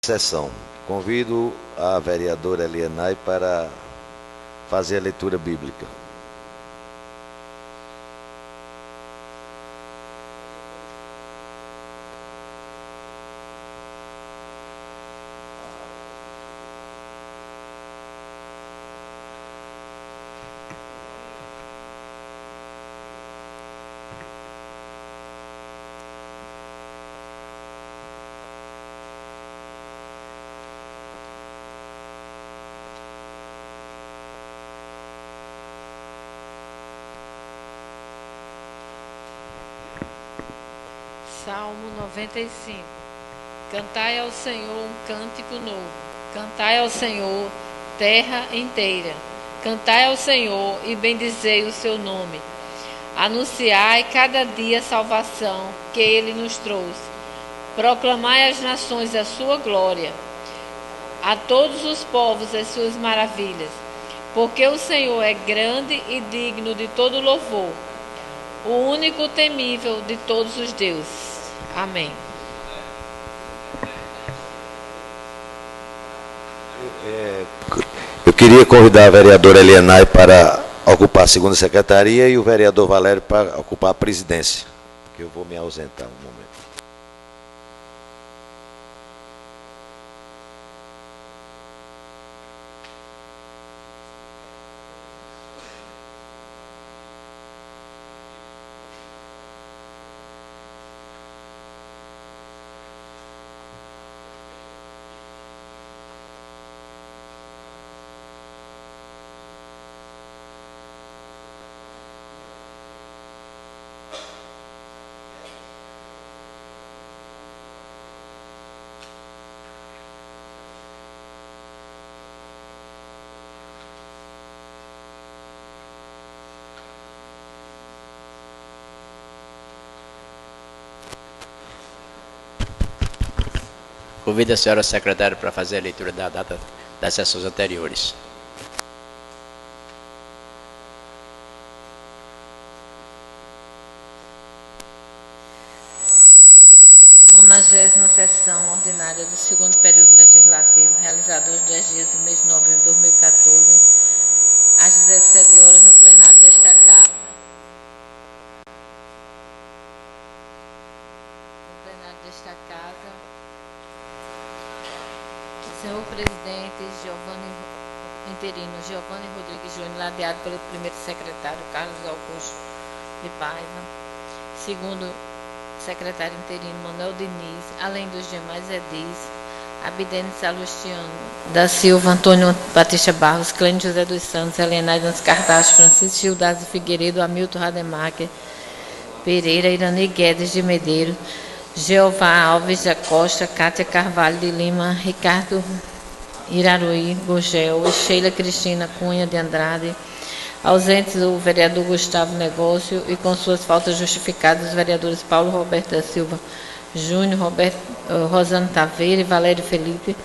Sessão. Convido a vereadora Elianai para fazer a leitura bíblica. Salmo 95. Cantai ao Senhor um cântico novo. Cantai ao Senhor, terra inteira. Cantai ao Senhor e bendizei o seu nome. Anunciai cada dia a salvação que Ele nos trouxe. Proclamai às nações a sua glória, a todos os povos as suas maravilhas. Porque o Senhor é grande e digno de todo louvor, o único temível de todos os deuses. Amém. Eu queria convidar a vereadora Elianai para ocupar a segunda secretaria e o vereador Valério para ocupar a presidência, porque eu vou me ausentar um momento. Convido a senhora secretária para fazer a leitura da data das sessões anteriores. Nonagésima sessão ordinária do segundo período legislativo, realizada aos 10 dias do mês de novembro de 2014, às 17 horas, no plenário desta Casa. Senhor presidente interino Giovanni Rodrigues Júnior, ladeado pelo primeiro secretário Carlos Augusto de Paiva, segundo secretário interino Manuel Diniz, além dos demais edis, Abdene Salustiano da Silva, Antônio Batista Barros, Clênio José dos Santos, Elianai Dantas Cartacho, Francisco Gildas Figueiredo, Hamilton Rademacher Pereira, Irani Guedes de Medeiros, Jeová Alves da Costa, Cátia Carvalho de Lima, Ricardo Iraruí Gugel e Sheila Cristina Cunha de Andrade, ausentes o vereador Gustavo Negócio e com suas faltas justificadas os vereadores Paulo Roberto da Silva Júnior, Rosana Taveira e Valério Felipe.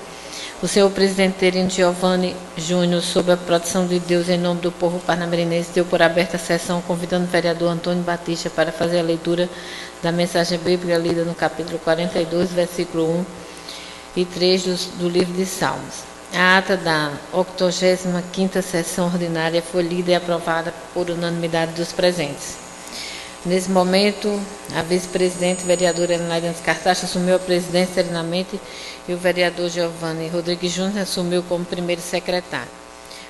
O senhor presidente interino Giovanni Júnior, sob a proteção de Deus, em nome do povo parnamirense, deu por aberta a sessão, convidando o vereador Antônio Batista para fazer a leitura da mensagem bíblica lida no capítulo 42, versículo 1 e 3 do livro de Salmos. A ata da 85ª sessão ordinária foi lida e aprovada por unanimidade dos presentes. Nesse momento, a vice-presidente, vereadora Elianai Dantas Cartacho, assumiu a presidência serenamente e o vereador Giovanni Rodrigues Júnior assumiu como primeiro secretário.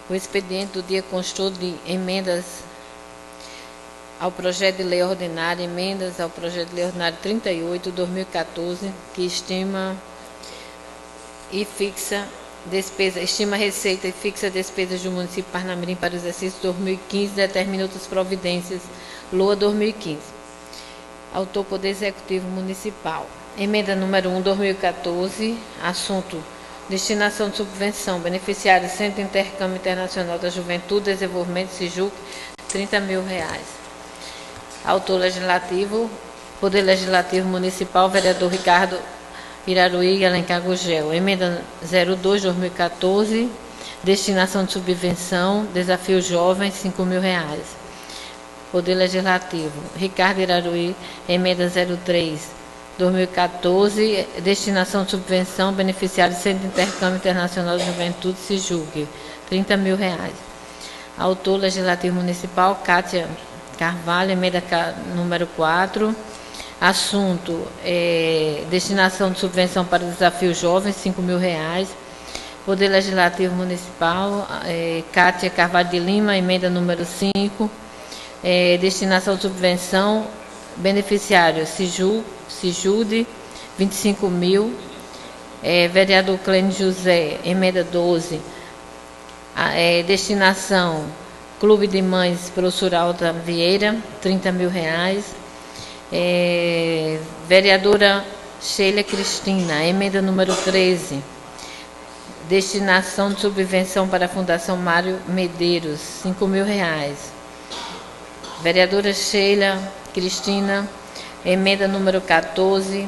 O expediente do dia constou de emendas ao projeto de lei ordinário, emendas ao projeto de lei ordinário 38/2014, que estima receita e fixa despesas do município de Parnamirim para o exercício 2015, determina outras providências, LOA 2015. Autor Poder Executivo Municipal. Emenda número 1/2014, assunto: destinação de subvenção, beneficiário Centro de Intercâmbio Internacional da Juventude e Desenvolvimento, SIJUC, R$30 mil. Autor legislativo, Poder Legislativo Municipal, vereador Ricardo Iraruí e Alencar Gugel. Emenda 02/2014, destinação de subvenção, Desafio Jovem, R$5 mil. Poder Legislativo, Ricardo Iraruí. Emenda 03, 2014, destinação de subvenção, beneficiário do Centro de Intercâmbio Internacional de Juventude, SIJUC, R$30 mil. Autor Legislativo Municipal, Cátia Carvalho, emenda número 4. Assunto, destinação de subvenção para o Desafio Jovem, R$5 mil. Poder Legislativo Municipal, Cátia Carvalho de Lima, emenda número 5. Destinação de subvenção, beneficiário SIJUD, 25 mil. Vereador Clênio José, emenda 12. Destinação Clube de Mães Professora Alta Vieira, R$30 mil. Vereadora Sheila Cristina, emenda número 13. Destinação de subvenção para a Fundação Mário Medeiros, R$5 mil. Vereadora Sheila Cristina, emenda número 14.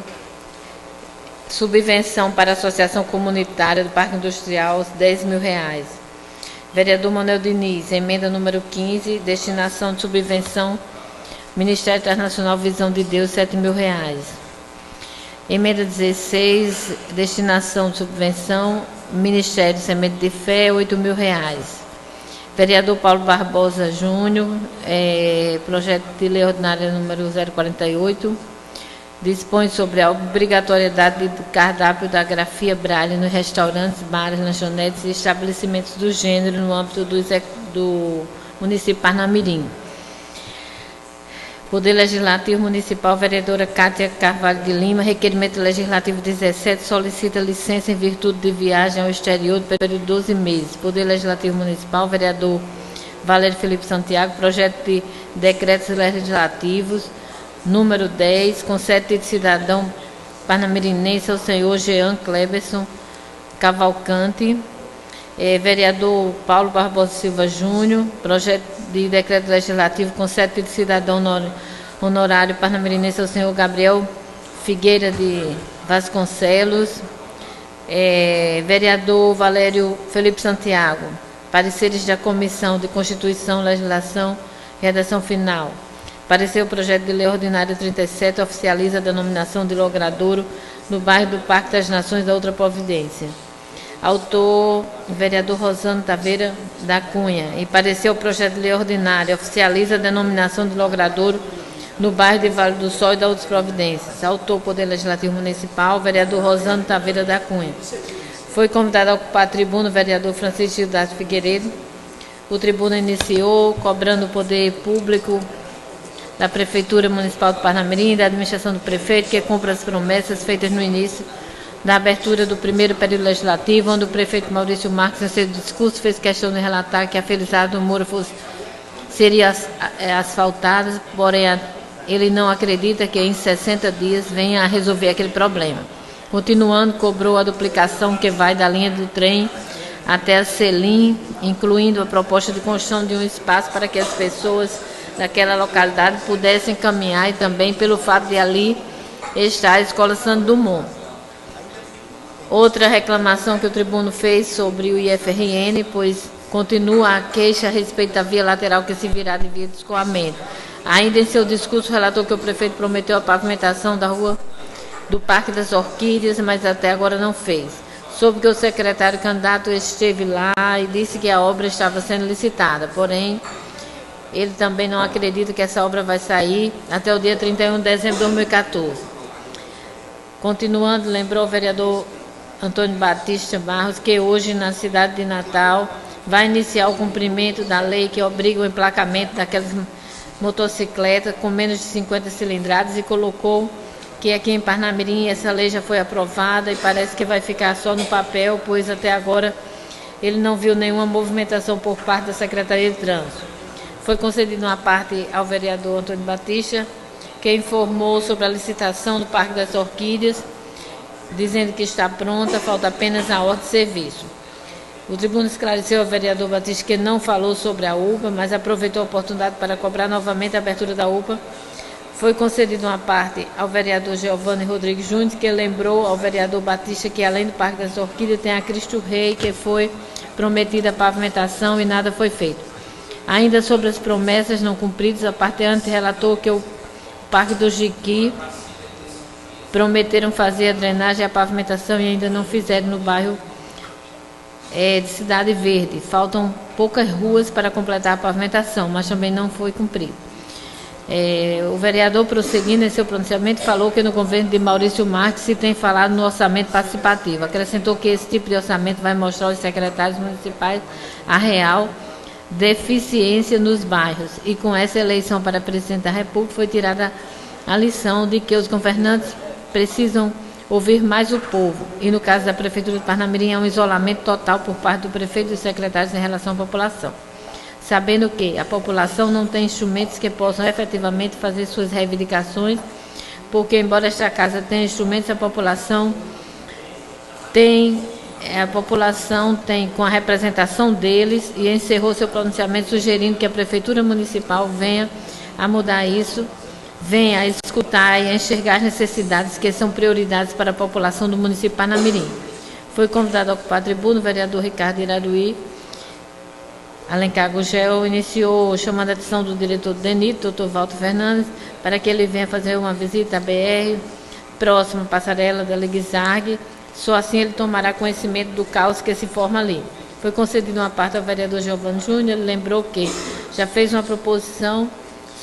Subvenção para a Associação Comunitária do Parque Industrial, R$10 mil. Vereador Manuel Diniz, emenda número 15. Destinação de subvenção Ministério Internacional Visão de Deus, R$7 mil. Emenda 16, destinação de subvenção, Ministério Semente de Fé, R$8 mil. Vereador Paulo Barbosa Júnior, projeto de lei ordinária número 048, dispõe sobre a obrigatoriedade do cardápio da grafia Braille nos restaurantes, bares, lanchonetes e estabelecimentos do gênero no âmbito do município de Parnamirim. Poder Legislativo Municipal, vereadora Cátia Carvalho de Lima, requerimento legislativo 17, solicita licença em virtude de viagem ao exterior do período de 12 meses. Poder Legislativo Municipal, vereador Valério Felipe Santiago, projeto de decretos legislativos, número 10, concede de cidadão parnamirinense ao senhor Jean Cleberson Cavalcante. Vereador Paulo Barbosa Silva Júnior, projeto de decreto legislativo concede de cidadão honorário parnamirinense ao senhor Gabriel Figueira de Vasconcelos. Vereador Valério Felipe Santiago, pareceres da Comissão de Constituição, Legislação e Redação Final. Parecer o projeto de lei ordinária 37 oficializa a denominação de logradouro no bairro do Parque das Nações da outra providência. Autor, vereador Rosano Taveira da Cunha. E parecer o projeto de lei ordinária oficializa a denominação de logradouro no bairro de Vale do Sol e da outras providências. Autor, Poder Legislativo Municipal, vereador Rosano Taveira da Cunha. Foi convidado a ocupar a tribuna o vereador Francisco Gildardo Figueiredo. O tribuna iniciou cobrando o poder público da Prefeitura Municipal de Parnamirim e da administração do prefeito que cumpra as promessas feitas no início da abertura do primeiro período legislativo, onde o prefeito Maurício Marques, em seu discurso, fez questão de relatar que a Felizardo Moura seria asfaltada, porém ele não acredita que em 60 dias venha a resolver aquele problema. Continuando, cobrou a duplicação que vai da linha do trem até a Selim, incluindo a proposta de construção de um espaço para que as pessoas daquela localidade pudessem caminhar e também pelo fato de ali estar a Escola Santo Dumont. Outra reclamação que o tribuno fez sobre o IFRN, pois continua a queixa a respeito da via lateral que se virá de via de escoamento. Ainda em seu discurso relatou que o prefeito prometeu a pavimentação da rua do Parque das Orquídeas, mas até agora não fez. Soube que o secretário candidato esteve lá e disse que a obra estava sendo licitada, porém ele também não acredita que essa obra vai sair até o dia 31 de dezembro de 2014. Continuando, lembrou o vereador Antônio Batista Barros que hoje na cidade de Natal vai iniciar o cumprimento da lei que obriga o emplacamento daquelas motocicletas com menos de 50 cilindradas e colocou que aqui em Parnamirim essa lei já foi aprovada e parece que vai ficar só no papel, pois até agora ele não viu nenhuma movimentação por parte da Secretaria de Trânsito. Foi concedido uma parte ao vereador Antônio Batista, que informou sobre a licitação do Parque das Orquídeas, dizendo que está pronta, falta apenas a ordem de serviço. O tribuno esclareceu ao vereador Batista que não falou sobre a UPA, mas aproveitou a oportunidade para cobrar novamente a abertura da UPA. Foi concedida uma parte ao vereador Giovanni Rodrigues Júnior, que lembrou ao vereador Batista que além do Parque das Orquídeas tem a Cristo Rei, que foi prometida a pavimentação e nada foi feito. Ainda sobre as promessas não cumpridas, a parteante relatou que o Parque do Jiqui prometeram fazer a drenagem e a pavimentação e ainda não fizeram no bairro de Cidade Verde. Faltam poucas ruas para completar a pavimentação, mas também não foi cumprido. O vereador, prosseguindo em seu pronunciamento, falou que no governo de Maurício Marques se tem falado no orçamento participativo. Acrescentou que esse tipo de orçamento vai mostrar aos secretários municipais a real deficiência nos bairros. E com essa eleição para presidente da República foi tirada a lição de que os governantes precisam ouvir mais o povo. E no caso da Prefeitura de Parnamirim, há um isolamento total por parte do prefeito e dos secretários em relação à população, sabendo que a população não tem instrumentos que possam efetivamente fazer suas reivindicações, porque, embora esta casa tenha instrumentos, a população tem com a representação deles, e encerrou seu pronunciamento sugerindo que a Prefeitura Municipal venha a mudar isso, venha a escutar e a enxergar as necessidades que são prioridades para a população do município de Parnamirim. Foi convidado a ocupar a tribuna o vereador Ricardo Iraruí Alencar Gugel, iniciou chamando a atenção do diretor do DENIT, doutor Walter Fernandes, para que ele venha fazer uma visita à BR, próxima à passarela da Leguizargue. Só assim ele tomará conhecimento do caos que se forma ali. Foi concedido uma parte ao vereador Giovanni Júnior. Ele lembrou que já fez uma proposição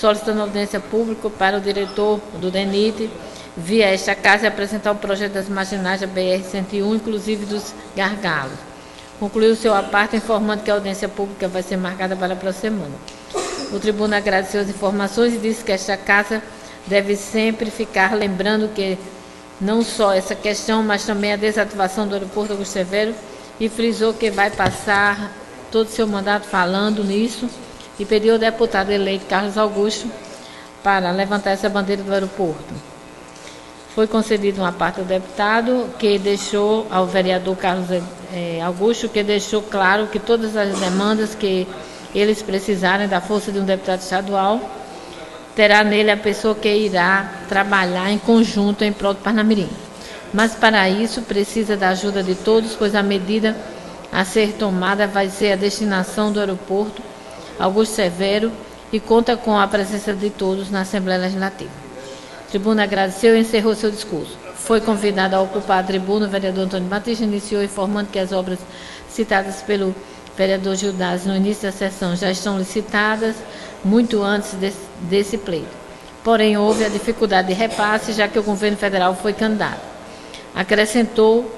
solicitando audiência pública para o diretor do DENIT via esta casa e apresentar o projeto das marginais da BR-101, inclusive dos gargalos. Concluiu seu à parte informando que a audiência pública vai ser marcada para a próxima semana. O tribunal agradeceu as informações e disse que esta casa deve sempre ficar lembrando que não só essa questão, mas também a desativação do aeroporto Augusto Severo, e frisou que vai passar todo o seu mandato falando nisso, e pediu ao deputado eleito Carlos Augusto para levantar essa bandeira do aeroporto. Foi concedido uma parte ao deputado, que deixou ao vereador Carlos Augusto, que deixou claro que todas as demandas que eles precisarem da força de um deputado estadual, terá nele a pessoa que irá trabalhar em conjunto em prol do Parnamirim. Mas para isso precisa da ajuda de todos, pois a medida a ser tomada vai ser a destinação do aeroporto Augusto Severo e conta com a presença de todos na Assembleia Legislativa. A tribuna agradeceu e encerrou seu discurso. Foi convidado a ocupar a tribuna o vereador Antônio Batista, iniciou informando que as obras citadas pelo vereador Gildásio no início da sessão já estão licitadas muito antes desse pleito. Porém, houve a dificuldade de repasse, já que o governo federal foi candidato. Acrescentou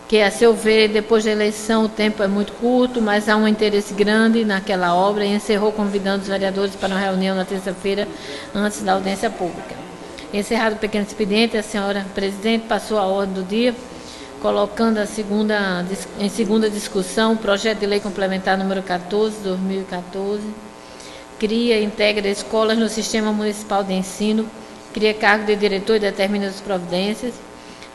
que, a seu ver, depois da eleição o tempo é muito curto, mas há um interesse grande naquela obra, e encerrou convidando os vereadores para uma reunião na terça-feira, antes da audiência pública. Encerrado o pequeno expediente, a senhora presidente passou a ordem do dia, colocando em segunda discussão o projeto de lei complementar número 14/2014, cria e integra escolas no Sistema Municipal de Ensino, cria cargo de diretor e determina as providências.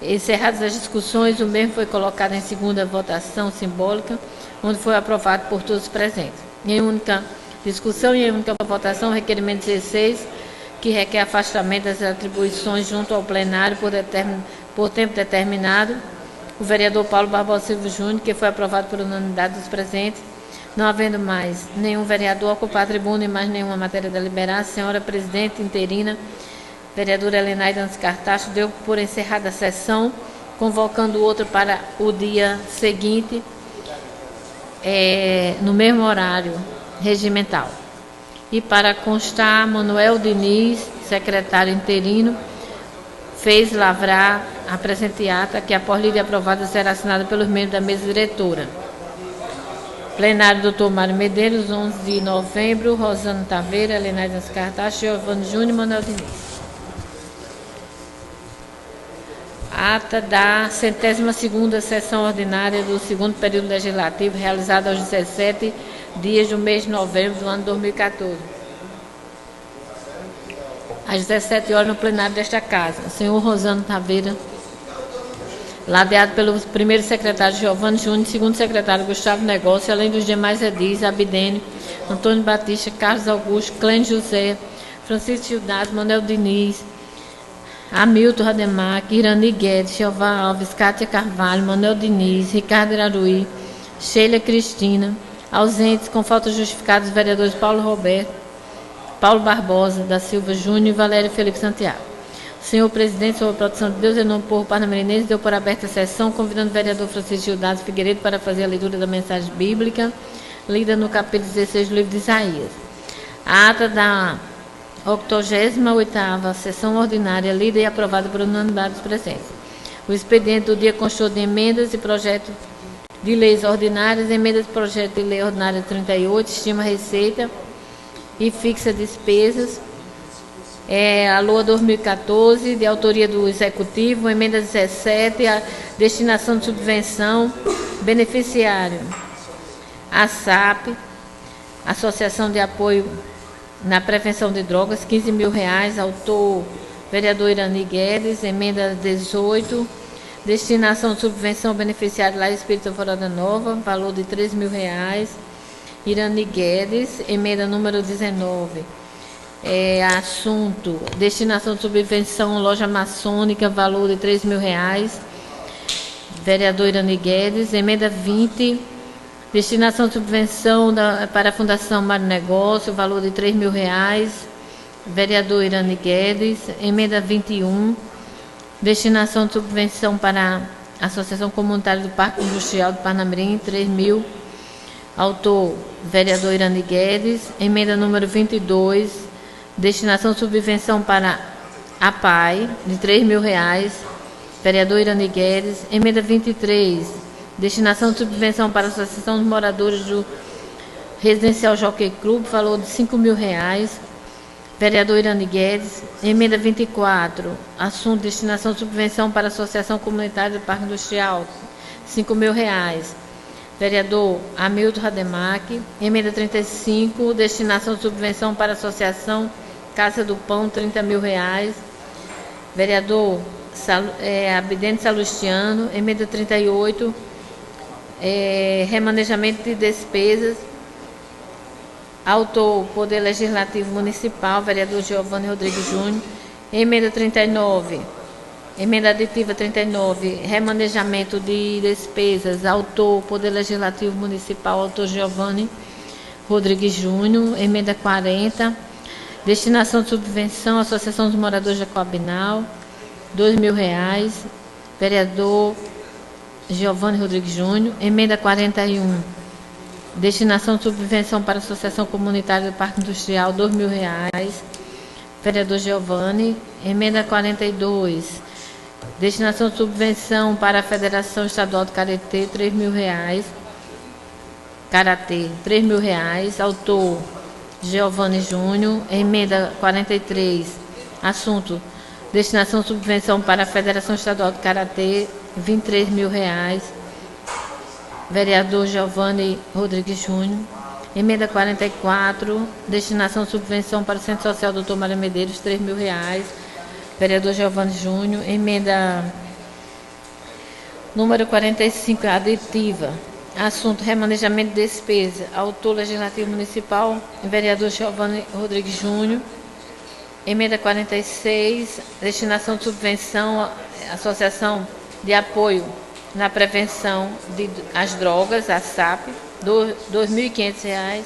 Encerradas as discussões, o mesmo foi colocado em segunda votação simbólica, onde foi aprovado por todos os presentes. Em única discussão e em única votação, o requerimento 16, que requer afastamento das atribuições junto ao plenário por tempo determinado, o vereador Paulo Barbosa Silva Júnior, que foi aprovado por unanimidade dos presentes. Não havendo mais nenhum vereador a ocupar a tribuna e mais nenhuma matéria a deliberar, a senhora presidente interina, vereadora Helenaide Antes Cartacho, deu por encerrada a sessão, convocando outra para o dia seguinte, no mesmo horário regimental. E para constar, Manuel Diniz, secretário interino, fez lavrar a presente ata, que após lida aprovada será assinada pelos membros da mesa diretora. Plenário, doutor Mário Medeiros, 11 de novembro, Rosana Taveira, Helenaide Antes Cartacho, Giovanni Júnior e Manuel Diniz. Ata da 102ª sessão ordinária do segundo período legislativo, realizada aos 17 dias do mês de novembro do ano 2014. Às 17 horas, no plenário desta casa, o senhor Rosano Taveira, ladeado pelo primeiro secretário Giovanni Júnior, segundo secretário Gustavo Negócio, além dos demais edis, Abidênio, Antônio Batista, Carlos Augusto, Clênio José, Francisco Gildásio, Manuel Diniz, Hamilton Rademar, Irani Guedes, Jeová Alves, Cátia Carvalho, Manuel Diniz, Ricardo Iraruí, Sheila Cristina, ausentes com falta justificada os vereadores Paulo Roberto, Paulo Barbosa da Silva Júnior e Valério Felipe Santiago. O Senhor presidente, sob a proteção de Deus, em nome do povo parnamirense, deu por aberta a sessão, convidando o vereador Francisco Gildas Figueiredo para fazer a leitura da mensagem bíblica, lida no capítulo 16 do livro de Isaías. A ata da 88ª sessão ordinária, lida e aprovada por unanimidade dos presentes. O expediente do dia constou de emendas e projetos de leis ordinárias, emendas de projeto de lei ordinária 38, estima receita e fixa despesas, a LOA 2014, de autoria do Executivo, emenda 17, a destinação de subvenção, beneficiário, a SAP, Associação de Apoio na Prevenção de Drogas, R$15 mil, autor vereador Irani Guedes, emenda 18, destinação de subvenção beneficiário Lar Espírita Alvorada Nova, valor de R$3 mil, Irani Guedes, emenda número 19. Assunto, destinação de subvenção loja maçônica, valor de R$3 mil, vereador Irani Guedes, emenda 20, destinação de subvenção para a Fundação Mar Negócio, valor de R$3 mil, vereador Irani Guedes, emenda 21, destinação de subvenção para a Associação Comunitária do Parque Industrial do Parnamirim, R$3 mil, autor vereador Irani Guedes, emenda número 22, destinação de subvenção para a PAI, de R$3 mil, vereador Irani Guedes, emenda 23, destinação de subvenção para a Associação dos Moradores do Residencial Jockey Club, valor de R$5 mil, vereador Irani Guedes, emenda 24, assunto destinação de subvenção para a Associação Comunitária do Parque Industrial, R$5 mil, vereador Hamilton Rademacher, emenda 35, destinação de subvenção para a Associação Casa do Pão, R$30 mil, vereador Abidente Salustiano, emenda 38, remanejamento de despesas, autor Poder Legislativo Municipal, vereador Giovanni Rodrigues Júnior, emenda 39, emenda aditiva 39, remanejamento de despesas, autor Poder Legislativo Municipal, autor Giovanni Rodrigues Júnior, emenda 40, destinação de subvenção, Associação dos Moradores Jacobinal, R$2 mil, vereador Giovanni Rodrigues Júnior, emenda 41, destinação de subvenção para a Associação Comunitária do Parque Industrial, R$2 mil, vereador Giovanni, emenda 42, destinação de subvenção para a Federação Estadual de Karatê, R$3 mil, Karatê, R$3 mil, autor Giovanni Júnior, emenda 43, assunto, destinação de subvenção para a Federação Estadual de Karatê, R$23 mil, vereador Giovanni Rodrigues Júnior, emenda 44, destinação de subvenção para o Centro Social Dr. Mário Medeiros, R$3 mil, vereador Giovanni Júnior, emenda número 45, aditiva, assunto remanejamento de despesa, autor Legislativo Municipal, vereador Giovanni Rodrigues Júnior, emenda 46, destinação de subvenção, Associação de Apoio na Prevenção das Drogas, a SAP, R$2.500,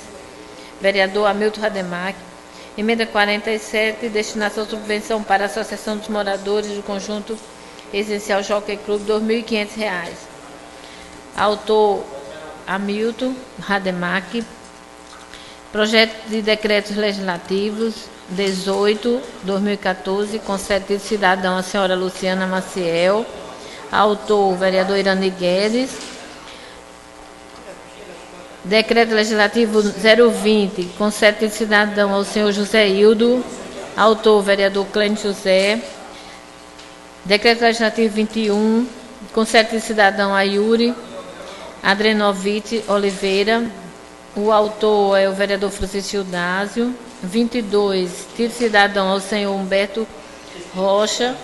vereador Hamilton Rademacher, emenda 47, destinação de subvenção para a Associação dos Moradores do Conjunto Residencial Jockey Club, R$2.500, autor Hamilton Rademacher, projeto de decretos legislativos 18, 2014, concedido cidadão a senhora Luciana Maciel, autor vereador Irani Guedes, decreto legislativo 020, concedido cidadão ao senhor José Hildo, autor vereador Clênio José, decreto legislativo 21, concedido cidadão a Yuri Adrenovich Oliveira, o autor é o vereador Francisco Gildásio. 22, título cidadão ao senhor Humberto Rocha,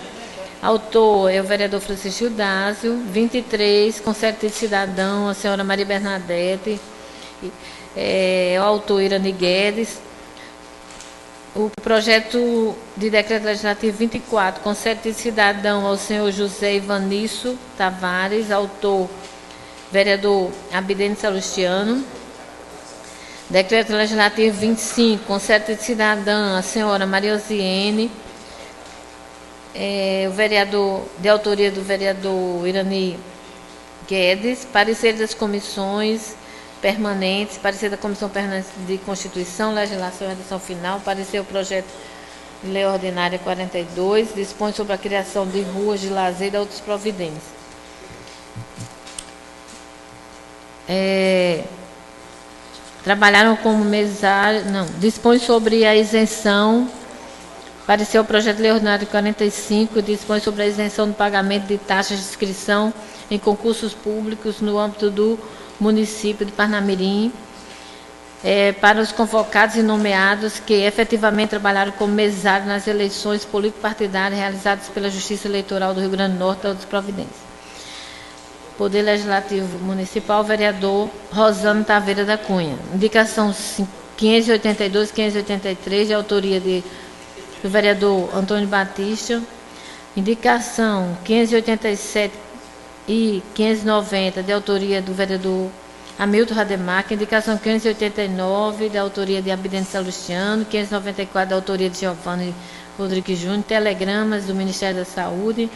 autor é o vereador Francisco Gildásio. 23, concedido cidadão à senhora Maria Bernadette, o autor Irani Guedes. O projeto de decreto legislativo 24, concedido cidadão ao senhor José Ivanisso Tavares, autor vereador Abidente Salustiano. Decreto legislativo 25, concedido cidadã a senhora Maria Osiene, o vereador, de autoria do vereador Irani Guedes, parecer das comissões permanentes, parecer da Comissão Permanente de Constituição, Legislação e Redação Final, parecer o projeto de lei ordinária 42, dispõe sobre a criação de ruas de lazer e outras providências. Trabalharam como mesário, dispõe sobre a isenção, parecer o projeto de lei ordinária 45, dispõe sobre a isenção do pagamento de taxas de inscrição em concursos públicos no âmbito do município de Parnamirim, para os convocados e nomeados que efetivamente trabalharam como mesário nas eleições político-partidárias realizadas pela Justiça Eleitoral do Rio Grande do Norte, outras providências. Poder Legislativo Municipal, vereador Rosano Taveira da Cunha. Indicação 582 e 583, de autoria do vereador Antônio Batista. Indicação 587 e 590, de autoria do vereador Hamilton Rademacher. Indicação 589, de autoria de Abidente Salustiano. 594, de autoria de Giovanni Rodrigues Júnior. Telegramas do Ministério da Saúde,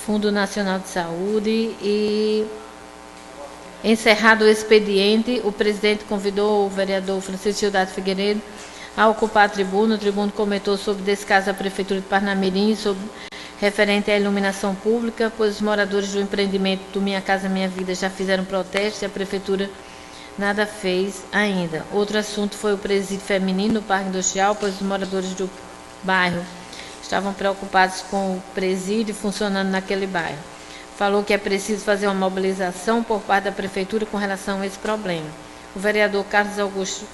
Fundo Nacional de Saúde. E, encerrado o expediente, o presidente convidou o vereador Francisco Gildardo Figueiredo a ocupar a tribuna. O tribuno comentou sobre descaso da Prefeitura de Parnamirim, sobre referente à iluminação pública, pois os moradores do empreendimento do Minha Casa Minha Vida já fizeram protesto e a Prefeitura nada fez ainda. Outro assunto foi o presídio feminino no Parque Industrial, pois os moradores do bairro estavam preocupados com o presídio funcionando naquele bairro. Falou que é preciso fazer uma mobilização por parte da Prefeitura com relação a esse problema. O vereador Carlos Augusto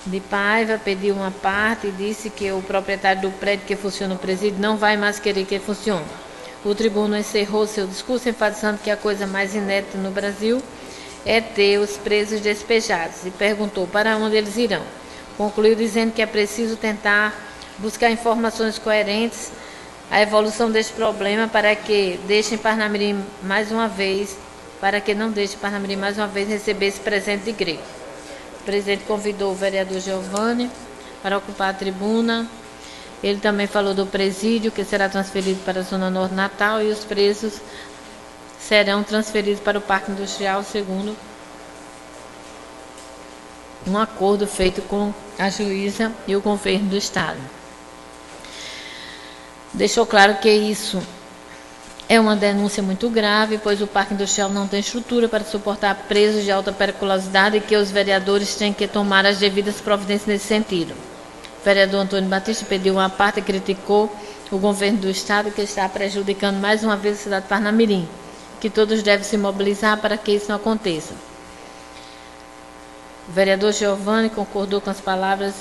de Paiva pediu uma parte e disse que o proprietário do prédio que funciona no presídio não vai mais querer que funcione. O tribuno encerrou seu discurso enfatizando que a coisa mais inédita no Brasil é ter os presos despejados e perguntou para onde eles irão. Concluiu dizendo que é preciso tentar buscar informações coerentes à evolução deste problema para que deixem Parnamirim mais uma vez, receber esse presente de grego. O presidente convidou o vereador Giovanni para ocupar a tribuna. Ele também falou do presídio, que será transferido para a Zona Norte Natal, e os presos serão transferidos para o Parque Industrial, segundo um acordo feito com a juíza e o governo do Estado. Deixou claro que isso é uma denúncia muito grave, pois o Parque Industrial não tem estrutura para suportar presos de alta periculosidade e que os vereadores têm que tomar as devidas providências nesse sentido. O vereador Antônio Batista pediu uma parte e criticou o governo do Estado, que está prejudicando mais uma vez a cidade de Parnamirim, que todos devem se mobilizar para que isso não aconteça. O vereador Giovanni concordou com as palavras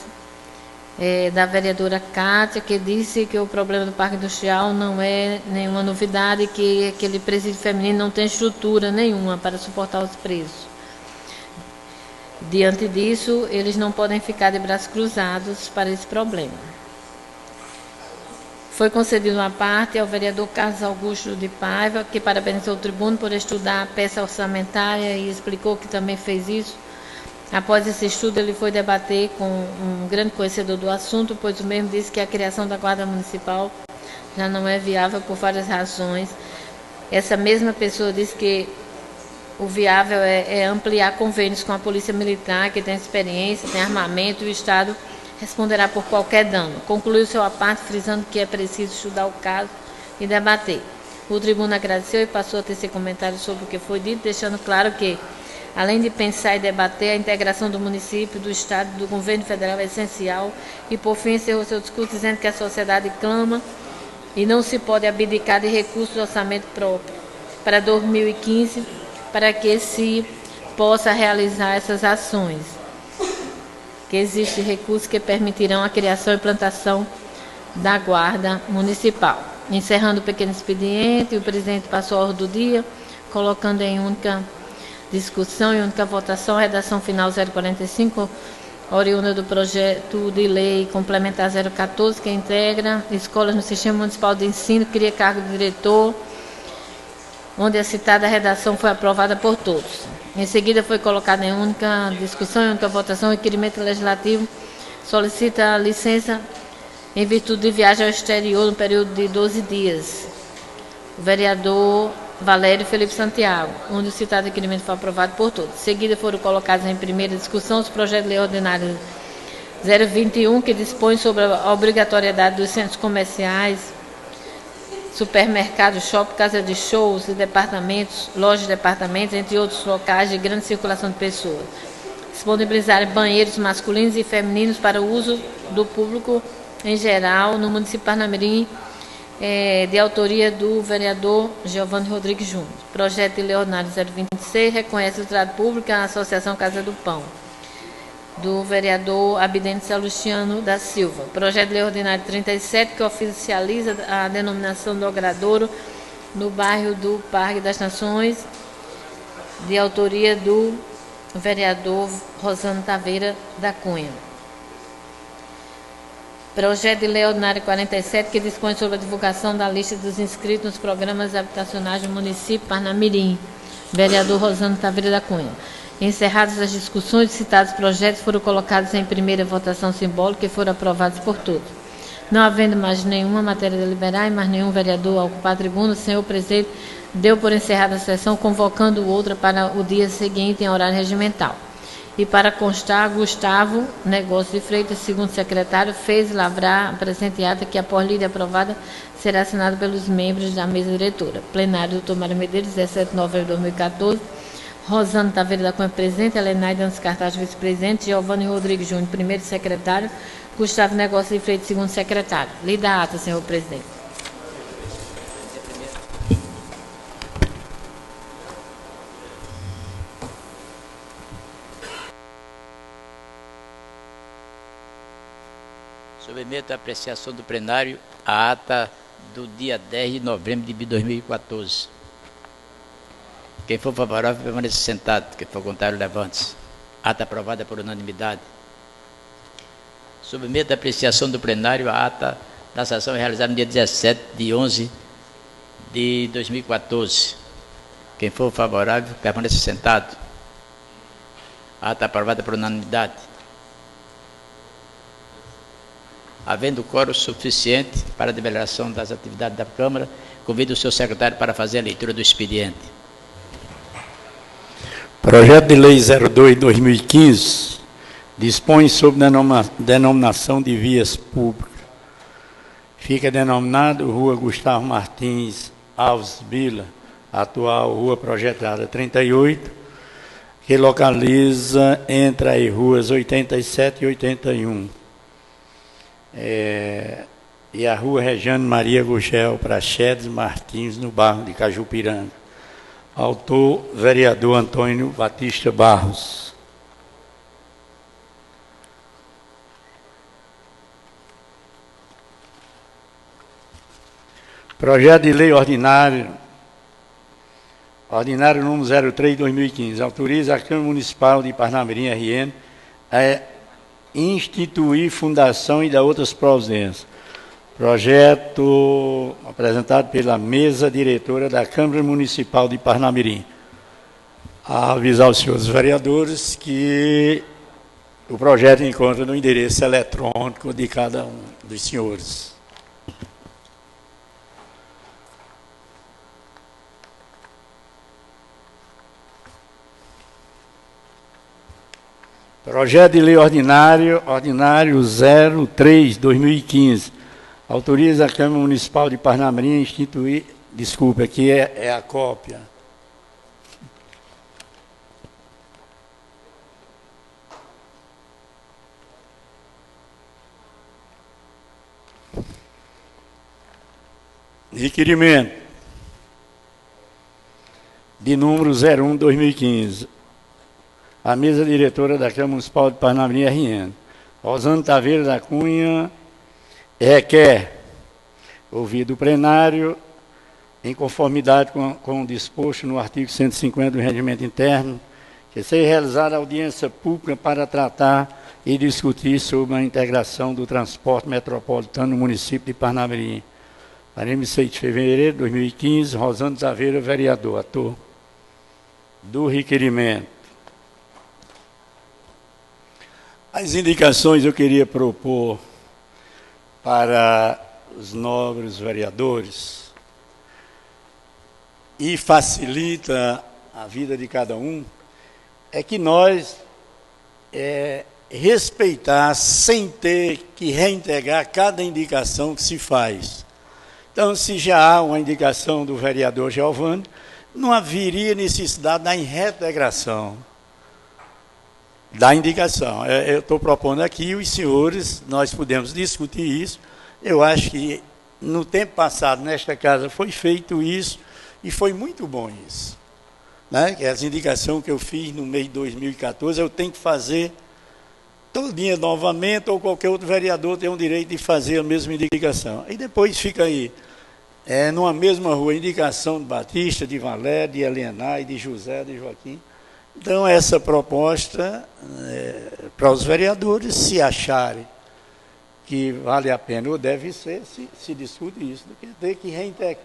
da vereadora Cátia, que disse que o problema do Parque Industrial não é nenhuma novidade, que aquele presídio feminino não tem estrutura nenhuma para suportar os presos. Diante disso, eles não podem ficar de braços cruzados para esse problema. Foi concedido uma parte ao vereador Carlos Augusto de Paiva, que parabenizou o tribuno por estudar a peça orçamentária e explicou que também fez isso. Após esse estudo, ele foi debater com um grande conhecedor do assunto, pois o mesmo disse que a criação da Guarda Municipal já não é viável por várias razões. Essa mesma pessoa disse que o viável é ampliar convênios com a Polícia Militar, que tem experiência, tem armamento, e o Estado responderá por qualquer dano. Concluiu sua parte, frisando que é preciso estudar o caso e debater. O tribuno agradeceu e passou a tecer comentários sobre o que foi dito, deixando claro que, além de pensar e debater, a integração do município, do Estado e do governo federal é essencial. E, por fim, encerrou seu discurso dizendo que a sociedade clama e não se pode abdicar de recursos do orçamento próprio para 2015 para que se possa realizar essas ações. Que existem recursos que permitirão a criação e implantação da Guarda Municipal. Encerrando o pequeno expediente, o presidente passou a ordem do dia, colocando em única discussão e única votação a redação final 045, oriunda do projeto de lei complementar 014, que integra escolas no Sistema Municipal de Ensino, cria cargo de diretor, onde a citada redação foi aprovada por todos. Em seguida, foi colocada em única discussão e única votação o requerimento legislativo, solicita a licença em virtude de viagem ao exterior no período de 12 dias. O vereador Valério Felipe Santiago, onde o citado requerimento foi aprovado por todos. Em seguida foram colocados em primeira discussão os projetos de lei ordinário 021, que dispõe sobre a obrigatoriedade dos centros comerciais, supermercados, shopping, casa de shows e departamentos, lojas de departamentos, entre outros locais de grande circulação de pessoas. Disponibilizar banheiros masculinos e femininos para o uso do público em geral no município de Parnamirim, de autoria do vereador Giovanni Rodrigues Júnior. Projeto de lei ordinário 026 reconhece o trato público à Associação Casa do Pão, do vereador Abidente Salustiano da Silva. Projeto de lei ordinário 37, que oficializa a denominação do Ogradouro no bairro do Parque das Nações, de autoria do vereador Rosano Taveira da Cunha. Projeto de lei ordinário 47, que dispõe sobre a divulgação da lista dos inscritos nos programas habitacionais do município de Parnamirim, vereador Rosano Taveira da Cunha. Encerradas as discussões, citados projetos foram colocados em primeira votação simbólica e foram aprovados por todos. Não havendo mais nenhuma matéria a deliberar e mais nenhum vereador a ocupar a tribuna, o senhor presidente deu por encerrada a sessão, convocando outra para o dia seguinte em horário regimental. E para constar, Gustavo Negócio de Freitas, segundo secretário, fez lavrar a presente ata que, após lida aprovada, será assinada pelos membros da mesa diretora. Plenário, doutor Mário Medeiros, 17 de novembro de 2014. Rosano Taveira da Cunha, presidente. Elenaide Anos Cartaz, vice-presidente. Giovanni Rodrigues Júnior, primeiro secretário. Gustavo Negócio de Freitas, segundo secretário. Lida a ata, senhor presidente. Submeto à apreciação do plenário a ata do dia 10 de novembro de 2014. Quem for favorável, permaneça sentado. Quem for contrário, levante-se. Ata aprovada por unanimidade. Submeto à apreciação do plenário a ata da sessão realizada no dia 17 de 11 de 2014. Quem for favorável, permaneça sentado. Ata aprovada por unanimidade. Havendo quórum suficiente para a deliberação das atividades da Câmara, convido o senhor secretário para fazer a leitura do expediente. Projeto de Lei 02/2015 dispõe sobre denominação de vias públicas. Fica denominado Rua Gustavo Martins Alves Vila, atual Rua Projetada 38, que localiza entre as ruas 87 e 81. E a Rua Regiane Maria Gugel Prachedes Martins, no bairro de Cajupiranga. Autor, vereador Antônio Batista Barros. Projeto de lei ordinário número 03/2015, autoriza a Câmara Municipal de Parnamirim, RN, a instituir fundação e dar outras providências. Projeto apresentado pela mesa diretora da Câmara Municipal de Parnamirim. A avisar os senhores vereadores que o projeto encontra no endereço eletrônico de cada um dos senhores. Projeto de lei ordinário 03/2015. Autoriza a Câmara Municipal de Parnamirim a instituir... Desculpe, aqui é a cópia. Requerimento de número 01/2015. A mesa diretora da Câmara Municipal de Parnamirim, RN. Rosano Taveira da Cunha requer, ouvido o plenário, em conformidade com o disposto no artigo 150 do Regimento Interno, que seja realizada audiência pública para tratar e discutir sobre a integração do transporte metropolitano no município de Parnamirim. Para 6 de fevereiro de 2015, Rosano Taveira, vereador, ator do requerimento. As indicações eu queria propor para os nobres vereadores e facilita a vida de cada um, é que nós respeitar sem ter que reintegrar cada indicação que se faz. Então, se já há uma indicação do vereador Giovanni, não haveria necessidade da reintegração da indicação. Eu estou propondo aqui, os senhores, nós podemos discutir isso. Eu acho que no tempo passado, nesta casa, foi feito isso e foi muito bom isso. Né? As indicações que eu fiz no mês de 2014, eu tenho que fazer todinha novamente, ou qualquer outro vereador tem o direito de fazer a mesma indicação. E depois fica aí, numa mesma rua, indicação de Batista, de Valério, de Elianai, de José, de Joaquim. Então, essa proposta, para os vereadores, se acharem que vale a pena, ou deve ser, se discute isso, do que ter que reintegrar,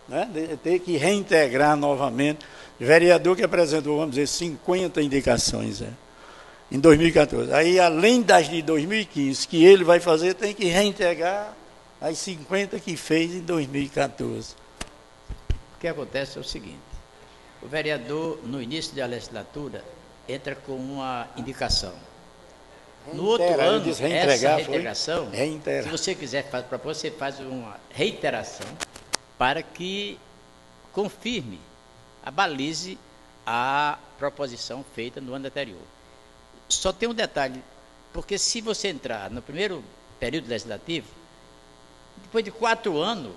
né? Ter que reintegrar novamente. O vereador que apresentou, vamos dizer, 50 indicações em 2014. Aí, além das de 2015, que ele vai fazer, tem que reintegrar as 50 que fez em 2014. O que acontece é o seguinte: o vereador, no início da legislatura, entra com uma indicação. No outro ano, essa reintegração, se você quiser propor, você faz uma reiteração para que confirme, abalize a proposição feita no ano anterior. Só tem um detalhe, porque se você entrar no primeiro período legislativo, depois de 4 anos,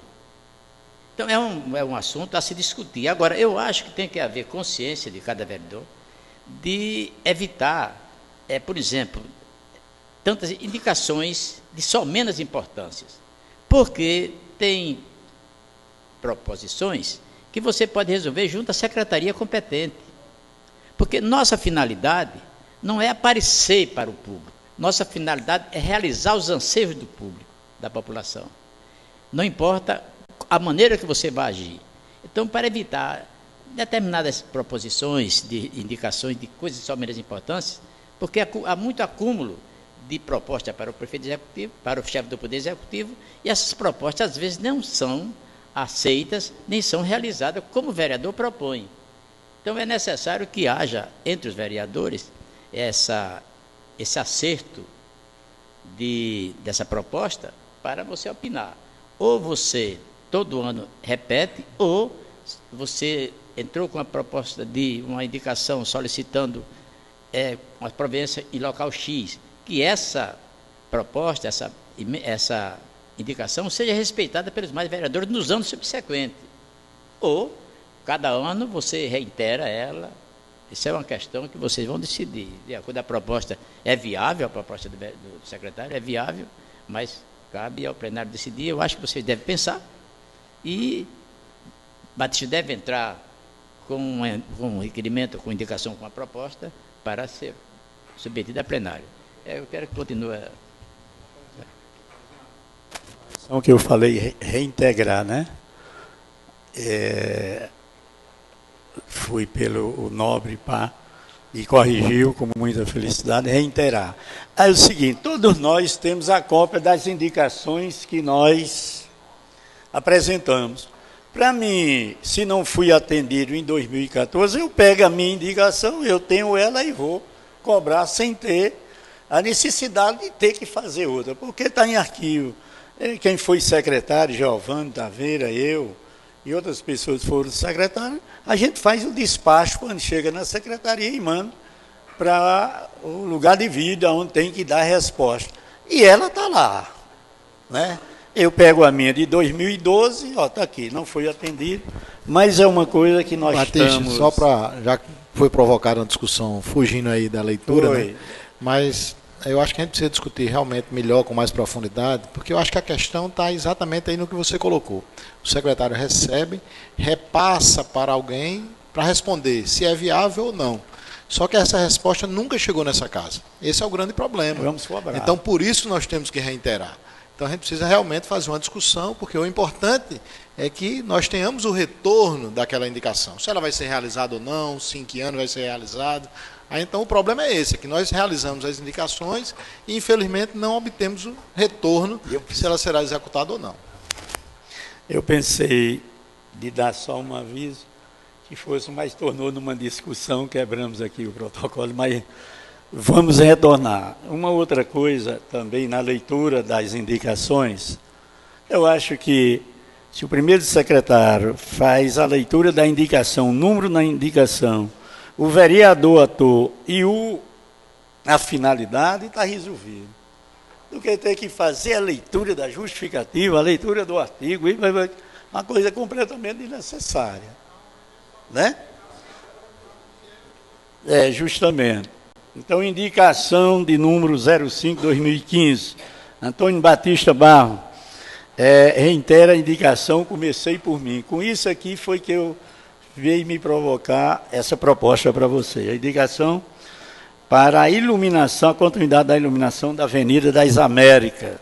então é um assunto a se discutir. Agora, eu acho que tem que haver consciência de cada vereador de evitar, por exemplo, tantas indicações de só menos importâncias, porque tem proposições que você pode resolver junto à secretaria competente, porque nossa finalidade não é aparecer para o público, nossa finalidade é realizar os anseios do público, da população, não importa a maneira que você vai agir. Então, para evitar determinadas proposições, de indicações de coisas de só menos importância, porque há muito acúmulo de proposta para o prefeito executivo, para o chefe do Poder Executivo, e essas propostas, às vezes, não são aceitas, nem são realizadas como o vereador propõe. Então, é necessário que haja, entre os vereadores, esse acerto dessa proposta para você opinar. Ou você, todo ano, repete, ou você entrou com a proposta de uma indicação solicitando uma proveniência em local X, que essa proposta, essa indicação seja respeitada pelos mais vereadores nos anos subsequentes. Ou, cada ano, você reitera ela. Isso é uma questão que vocês vão decidir. De acordo com a proposta, é viável, a proposta do secretário é viável, mas cabe ao plenário decidir. Eu acho que vocês devem pensar. E Batista deve entrar com um requerimento, com indicação, com a proposta, para ser submetida a plenário. Eu quero que continue. O que eu falei, reintegrar, né? Fui pelo nobre pá e corrigiu com muita felicidade, reiterar. Aí é o seguinte, todos nós temos a cópia das indicações que nós apresentamos. Para mim, se não fui atendido em 2014, eu pego a minha indicação, eu tenho ela e vou cobrar sem ter a necessidade de ter que fazer outra, porque está em arquivo. Quem foi secretário, Giovanni Taveira, eu e outras pessoas foram secretários, a gente faz o despacho quando chega na secretaria e manda para o lugar de vida, onde tem que dar a resposta. E ela está lá, né? Eu pego a minha de 2012, está aqui, não foi atendido, mas é uma coisa que nós estamos... Só para, já foi provocada uma discussão fugindo aí da leitura, né? Mas eu acho que a gente precisa discutir realmente melhor, com mais profundidade, porque eu acho que a questão está exatamente aí no que você colocou. O secretário recebe, repassa para alguém para responder se é viável ou não. Só que essa resposta nunca chegou nessa casa. Esse é o grande problema. Vamos cobrar. Então, por isso nós temos que reiterar. Então a gente precisa realmente fazer uma discussão, porque o importante é que nós tenhamos o retorno daquela indicação. Se ela vai ser realizada ou não, se em que ano vai ser realizado. Aí, então o problema é esse, é que nós realizamos as indicações e infelizmente não obtemos o retorno se ela será executada ou não. Eu pensei de dar só um aviso que fosse, mas tornou numa discussão, quebramos aqui o protocolo, mas vamos retornar. Uma outra coisa também na leitura das indicações, eu acho que se o primeiro secretário faz a leitura da indicação, número na indicação, o vereador ator e a finalidade, está resolvido. Do que ter que fazer a leitura da justificativa, a leitura do artigo, uma coisa completamente desnecessária. Né? Justamente. Então, indicação de número 05/2015, Antônio Batista Barro, reitera a indicação, comecei por mim. Com isso aqui foi que eu veio me provocar essa proposta para você. A indicação para a iluminação, a continuidade da iluminação da Avenida das Américas.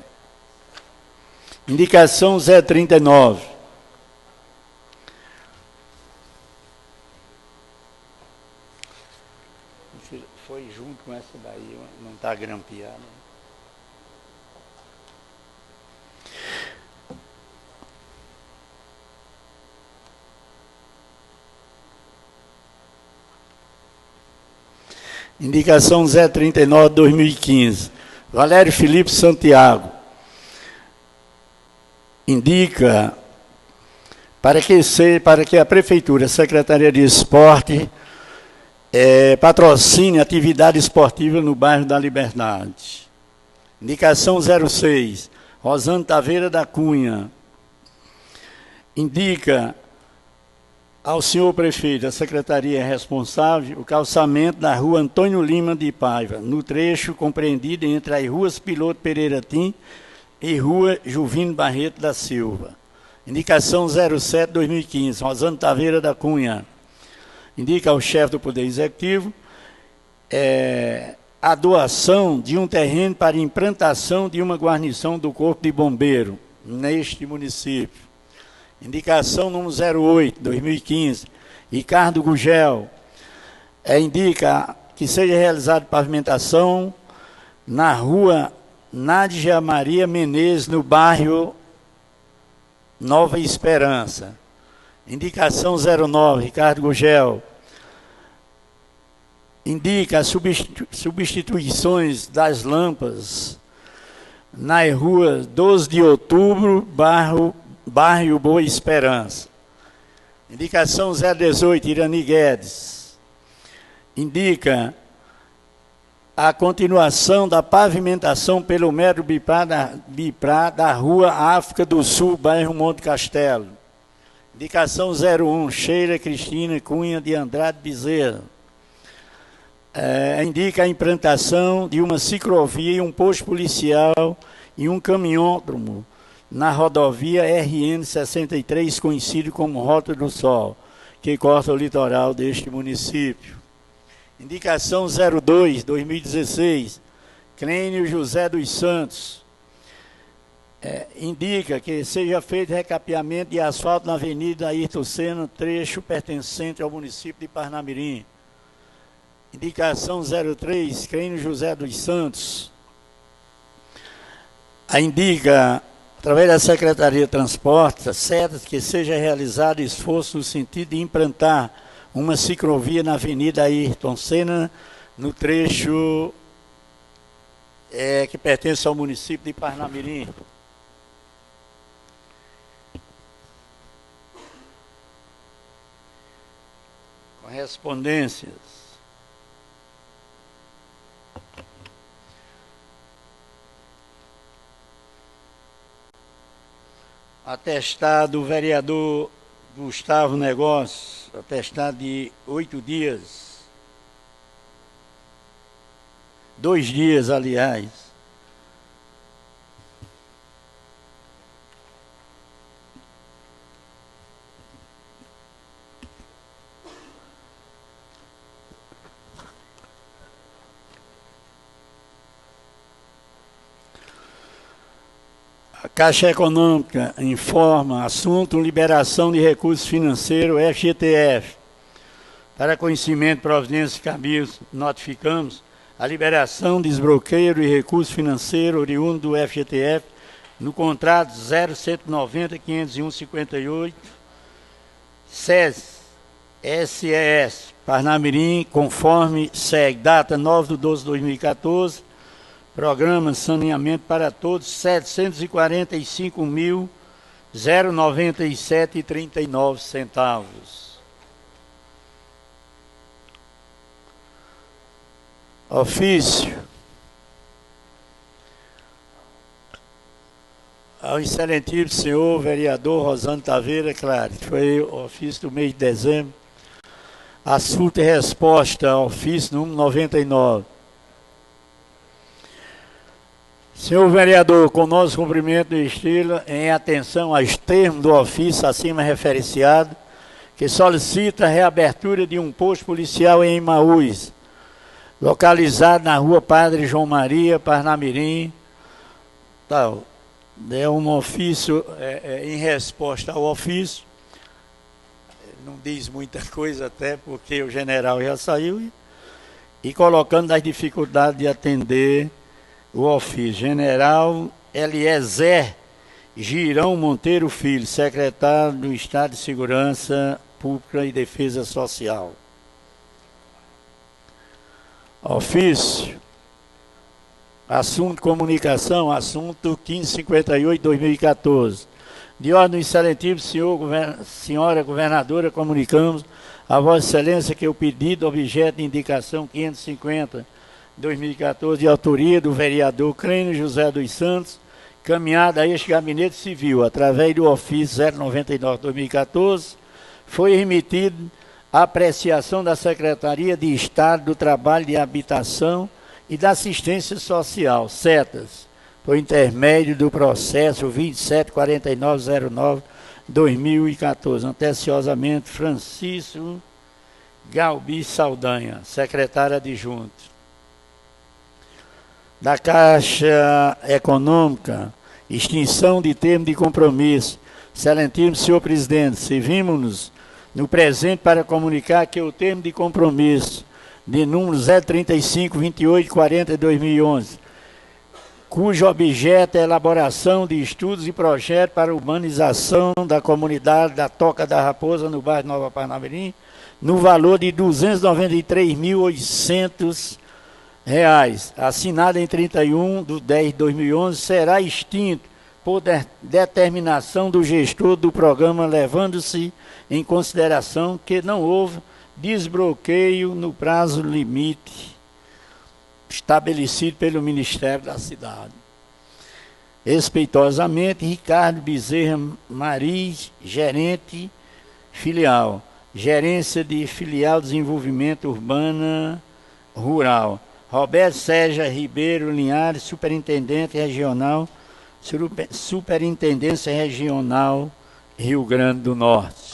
Indicação 039. Foi junto com essa daí, não está grampeada. Indicação 039/2015. Valério Felipe Santiago. Indica para que a Prefeitura, a Secretaria de Esporte, patrocine atividade esportiva no bairro da Liberdade. Indicação 06. Rosane Taveira da Cunha. Indica ao senhor prefeito, a secretaria responsável, o calçamento da rua Antônio Lima de Paiva, no trecho compreendido entre as ruas Piloto Pereira Tim e rua Juvino Barreto da Silva. Indicação 07/2015, Rosane Taveira da Cunha. Indica ao chefe do Poder Executivo a doação de um terreno para implantação de uma guarnição do Corpo de Bombeiro neste município. Indicação número 08/2015, Ricardo Gugel, indica que seja realizada pavimentação na rua Nádia Maria Menezes, no bairro Nova Esperança. Indicação 09, Ricardo Gugel, indica as substituições das lâmpadas nas ruas 12 de Outubro, bairro Boa Esperança. Indicação 018, Irani Guedes. Indica a continuação da pavimentação pelo metro Biprá da rua África do Sul, bairro Monte Castelo. Indicação 01, Sheila Cristina Cunha de Andrade Bezerra. Indica a implantação de uma ciclovia, um posto policial e um caminhódromo na rodovia RN 63, conhecido como Rota do Sol, que corta o litoral deste município. Indicação 02/2016, Clênio José dos Santos. Indica que seja feito recapeamento de asfalto na Avenida Ayrton Senna, trecho pertencente ao município de Parnamirim. Indicação 03, Clênio José dos Santos. Indica, através da Secretaria de Transporte, certo que seja realizado esforço no sentido de implantar uma ciclovia na Avenida Ayrton Senna, no trecho que pertence ao município de Parnamirim. Correspondências. Atestado do vereador Gustavo Negócio, atestado de 8 dias. 2 dias, aliás. Caixa Econômica informa, assunto liberação de recursos financeiros, FGTF. Para conhecimento, providências cabíveis, notificamos a liberação, desbloqueio e recursos financeiros oriundo do FGTF no contrato 0190-501-58 SES Parnamirim, conforme segue, data 9/12/2014, programa de saneamento para todos, 745.097,39 centavos. Ofício ao excelentíssimo senhor vereador Rosano Taveira, claro, foi o ofício do mês de dezembro, assunto e resposta ao ofício número 99. Senhor vereador, com nosso cumprimento e estilo, em atenção aos termos do ofício acima referenciado, que solicita a reabertura de um posto policial em Imaús, localizado na rua Padre João Maria, Parnamirim, tal. É um ofício, em resposta ao ofício, não diz muita coisa até porque o general já saiu, e colocando as dificuldades de atender o ofício. General Eliezer Girão Monteiro Filho, secretário do Estado de Segurança Pública e Defesa Social. Ofício, assunto comunicação, assunto 1558/2014. De ordem do excelentíssimo senhora governadora, comunicamos a Vossa Excelência que o pedido objeto de indicação 550/2014, de autoria do vereador Crânio José dos Santos, caminhada a este gabinete civil, através do ofício 099/2014, foi remetido à apreciação da Secretaria de Estado do Trabalho, de Habitação e da Assistência Social, SETAS, por intermédio do processo 274909/2014, anteciosamente Francisco Galbi Saldanha, secretário adjunto. Da Caixa Econômica, extinção de termo de compromisso. Excelentíssimo senhor presidente, servimos-nos no presente para comunicar que o termo de compromisso de número 0352840/2011, cujo objeto é a elaboração de estudos e projetos para a urbanização da comunidade da Toca da Raposa, no bairro Nova Parnamirim, no valor de R$ 293.800, assinado em 31/10/2011, será extinto por determinação do gestor do programa, levando-se em consideração que não houve desbloqueio no prazo limite estabelecido pelo Ministério da Cidade. Respeitosamente, Ricardo Bezerra Maris, gerente filial, Gerência de Filial Desenvolvimento Urbana Rural. Roberto Sérgio Ribeiro Linhares, Superintendente Regional, Superintendência Regional Rio Grande do Norte.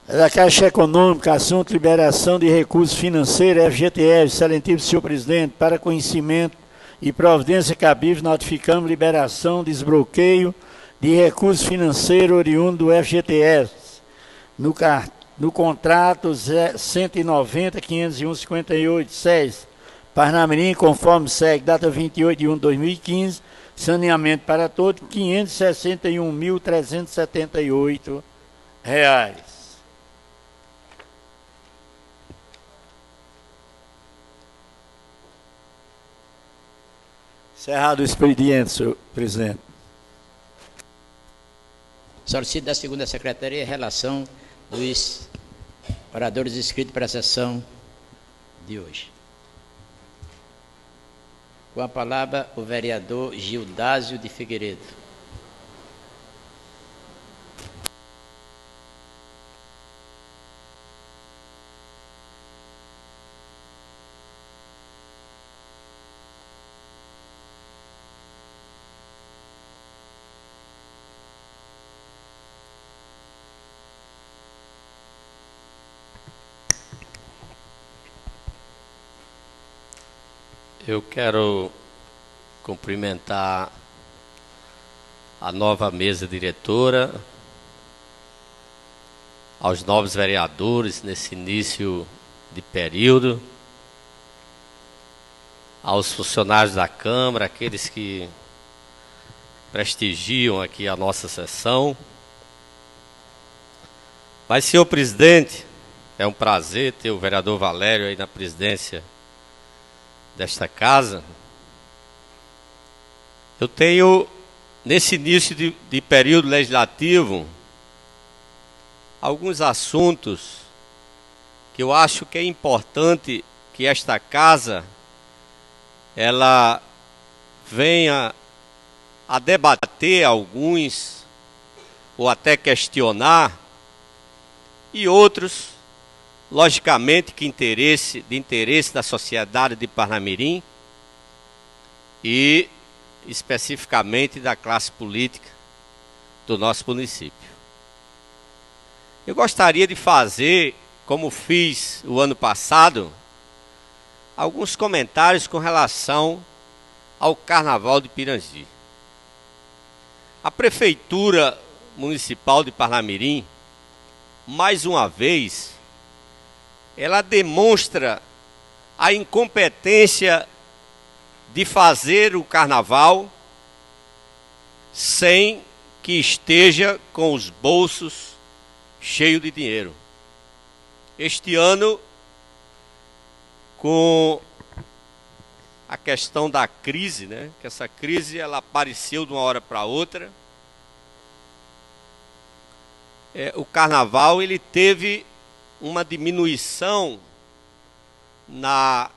Da Caixa Econômica, assunto liberação de recursos financeiros, FGTF, excelentíssimo senhor presidente, para conhecimento e providência cabível, notificamos liberação, desbloqueio de recursos financeiros oriundo do FGTF, no contrato 190.501.58, SES, Parnamirim, conforme segue, data 28/1/2015, saneamento para todos, R$ 561.378. Encerrado o expediente, senhor presidente. Solicito da segunda secretaria a relação dos oradores inscritos para a sessão de hoje. Com a palavra, o vereador Gildásio de Figueiredo. Eu quero cumprimentar a nova mesa diretora, aos novos vereadores nesse início de período, aos funcionários da Câmara, aqueles que prestigiam aqui a nossa sessão. Mas, senhor presidente, é um prazer ter o vereador Valério aí na presidência desta casa. Eu tenho, nesse início de período legislativo, alguns assuntos que eu acho que é importante que esta casa ela venha a debater alguns, ou até questionar, e outros, logicamente, de interesse da sociedade de Parnamirim e especificamente da classe política do nosso município. Eu gostaria de fazer, como fiz o ano passado, alguns comentários com relação ao Carnaval de Pirangi. A Prefeitura Municipal de Parnamirim, mais uma vez, ela demonstra a incompetência de fazer o carnaval sem que esteja com os bolsos cheios de dinheiro. Este ano, com a questão da crise, né? Que essa crise ela apareceu de uma hora para outra. O carnaval ele teve uma diminuição na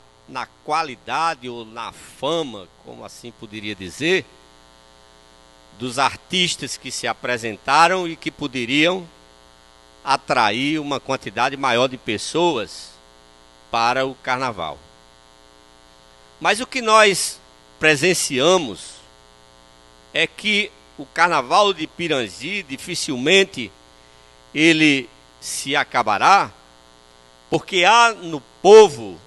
qualidade ou na fama, como assim poderia dizer, dos artistas que se apresentaram e que poderiam atrair uma quantidade maior de pessoas para o carnaval. Mas o que nós presenciamos é que o carnaval de Pirangi dificilmente ele se acabará, porque há no povo,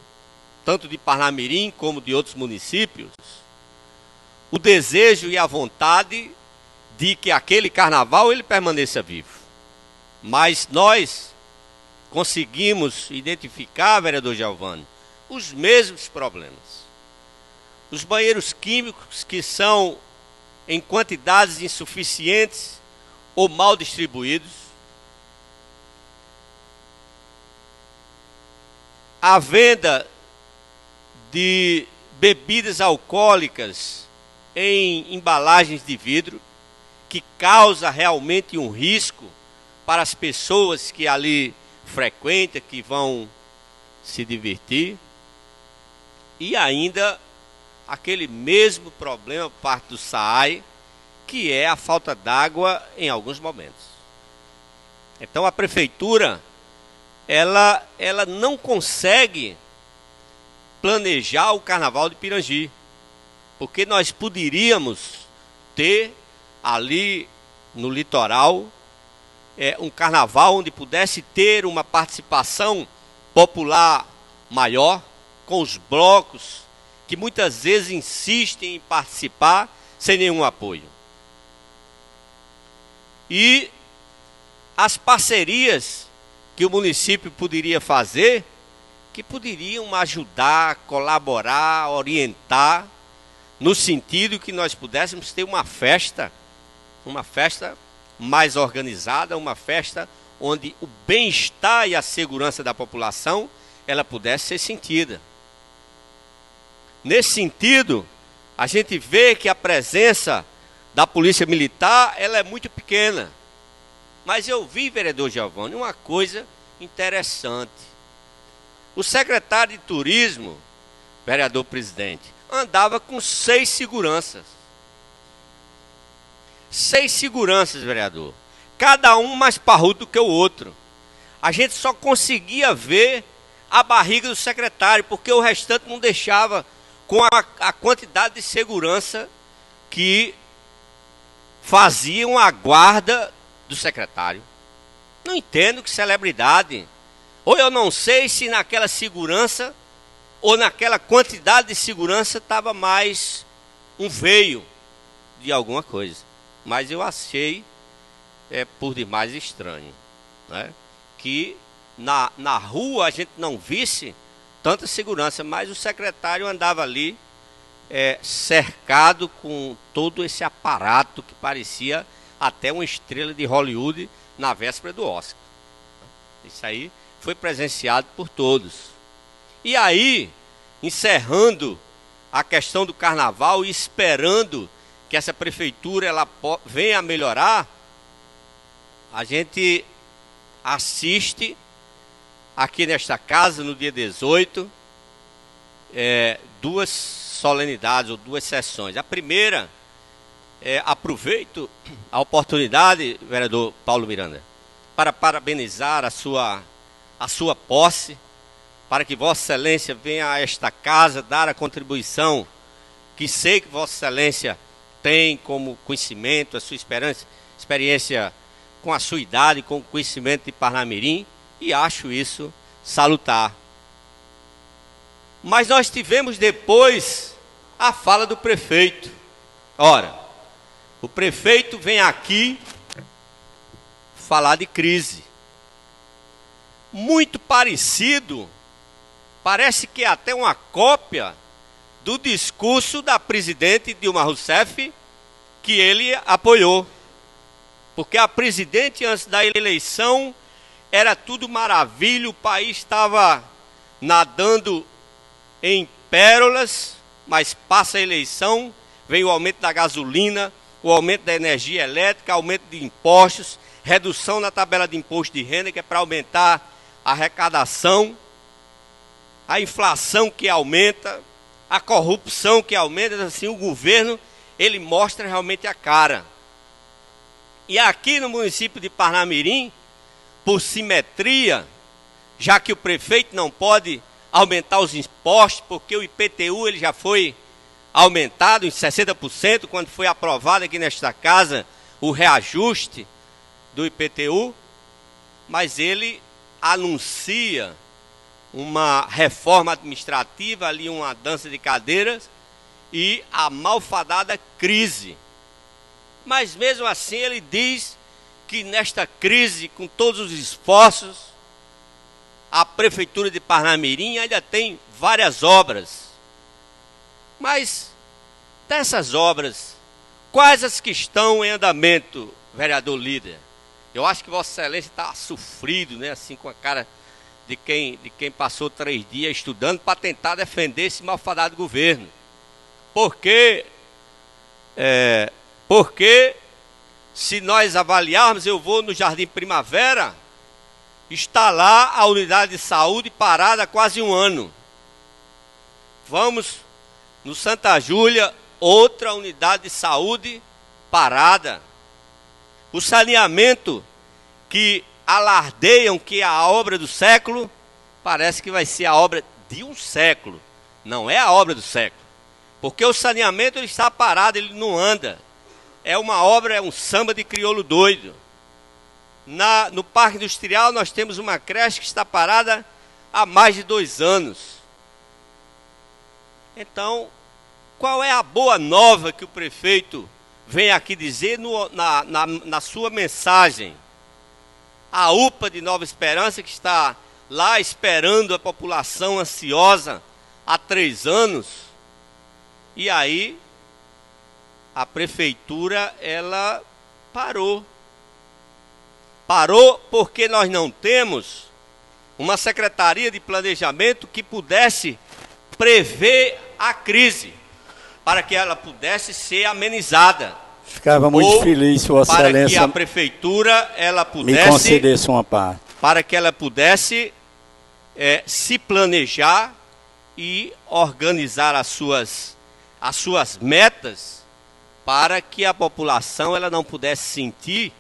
tanto de Parnamirim como de outros municípios, o desejo e a vontade de que aquele carnaval ele permaneça vivo. Mas nós conseguimos identificar, vereador Giovanni, os mesmos problemas. Os banheiros químicos que são em quantidades insuficientes ou mal distribuídos, a venda de bebidas alcoólicas em embalagens de vidro, que causa realmente um risco para as pessoas que ali frequentam, que vão se divertir. E ainda aquele mesmo problema parte do SAAI, que é a falta d'água em alguns momentos. Então a prefeitura ela não consegue planejar o carnaval de Pirangi, porque nós poderíamos ter ali no litoral um carnaval onde pudesse ter uma participação popular maior, com os blocos que muitas vezes insistem em participar sem nenhum apoio. E as parcerias que o município poderia fazer, que poderiam ajudar, colaborar, orientar, no sentido que nós pudéssemos ter uma festa mais organizada, uma festa onde o bem-estar e a segurança da população ela pudesse ser sentida. Nesse sentido, a gente vê que a presença da Polícia Militar ela é muito pequena. Mas eu vi, vereador Giovanni, uma coisa interessante. O secretário de Turismo, vereador presidente, andava com 6 seguranças. 6 seguranças, vereador. Cada um mais parrudo do que o outro. A gente só conseguia ver a barriga do secretário, porque o restante não deixava com a quantidade de segurança que faziam a guarda do secretário. Não entendo que celebridade. Ou eu não sei se naquela segurança ou naquela quantidade de segurança estava mais um veio de alguma coisa. Mas eu achei por demais estranho, né? Que na rua a gente não visse tanta segurança, mas o secretário andava ali cercado com todo esse aparato que parecia até uma estrela de Hollywood na véspera do Oscar. Isso aí foi presenciado por todos. E aí, encerrando a questão do carnaval e esperando que essa prefeitura ela venha a melhorar, a gente assiste aqui nesta casa, no dia 18, duas solenidades ou duas sessões. A primeira, aproveito a oportunidade, vereador Paulo Miranda, para parabenizar a sua posse, para que Vossa Excelência venha a esta casa dar a contribuição que sei que Vossa Excelência tem como conhecimento, a sua experiência com a sua idade, com o conhecimento de Parnamirim, e acho isso salutar. Mas nós tivemos depois a fala do prefeito. Ora, o prefeito vem aqui falar de crise. Muito parecido, parece que é até uma cópia do discurso da presidente Dilma Rousseff, que ele apoiou. Porque a presidente, antes da eleição, era tudo maravilha, o país estava nadando em pérolas, mas passa a eleição, vem o aumento da gasolina, o aumento da energia elétrica, aumento de impostos, redução na tabela de imposto de renda, que é para aumentar a arrecadação, a inflação que aumenta, a corrupção que aumenta. Assim, o governo, ele mostra realmente a cara. E aqui no município de Parnamirim, por simetria, já que o prefeito não pode aumentar os impostos, porque o IPTU ele já foi aumentado em 60%, quando foi aprovado aqui nesta casa o reajuste do IPTU, mas ele anuncia uma reforma administrativa, ali uma dança de cadeiras e a malfadada crise. Mas mesmo assim ele diz que nesta crise, com todos os esforços, a prefeitura de Parnamirim ainda tem várias obras. Mas dessas obras, quais as que estão em andamento, vereador líder? Eu acho que Vossa Excelência está sofrido, né? Assim, com a cara de quem passou 3 dias estudando para tentar defender esse malfadado governo. Porque se nós avaliarmos, eu vou no Jardim Primavera, está lá a unidade de saúde parada há quase 1 ano. Vamos no Santa Júlia, outra unidade de saúde parada. O saneamento que alardeiam que é a obra do século, parece que vai ser a obra de um século. Não é a obra do século. Porque o saneamento ele está parado, ele não anda. É uma obra, é um samba de crioulo doido. No Parque Industrial nós temos uma creche que está parada há mais de 2 anos. Então, qual é a boa nova que o prefeito vem aqui dizer na sua mensagem? A UPA de Nova Esperança, que está lá esperando a população ansiosa há 3 anos, e aí a prefeitura ela parou. Parou porque nós não temos uma secretaria de planejamento que pudesse prever a crise, para que ela pudesse ser amenizada. Ficava muito feliz se Vossa Excelência para que a prefeitura ela pudesse me concedesse uma parte. Para que ela pudesse se planejar e organizar as suas metas, para que a população ela não pudesse sentir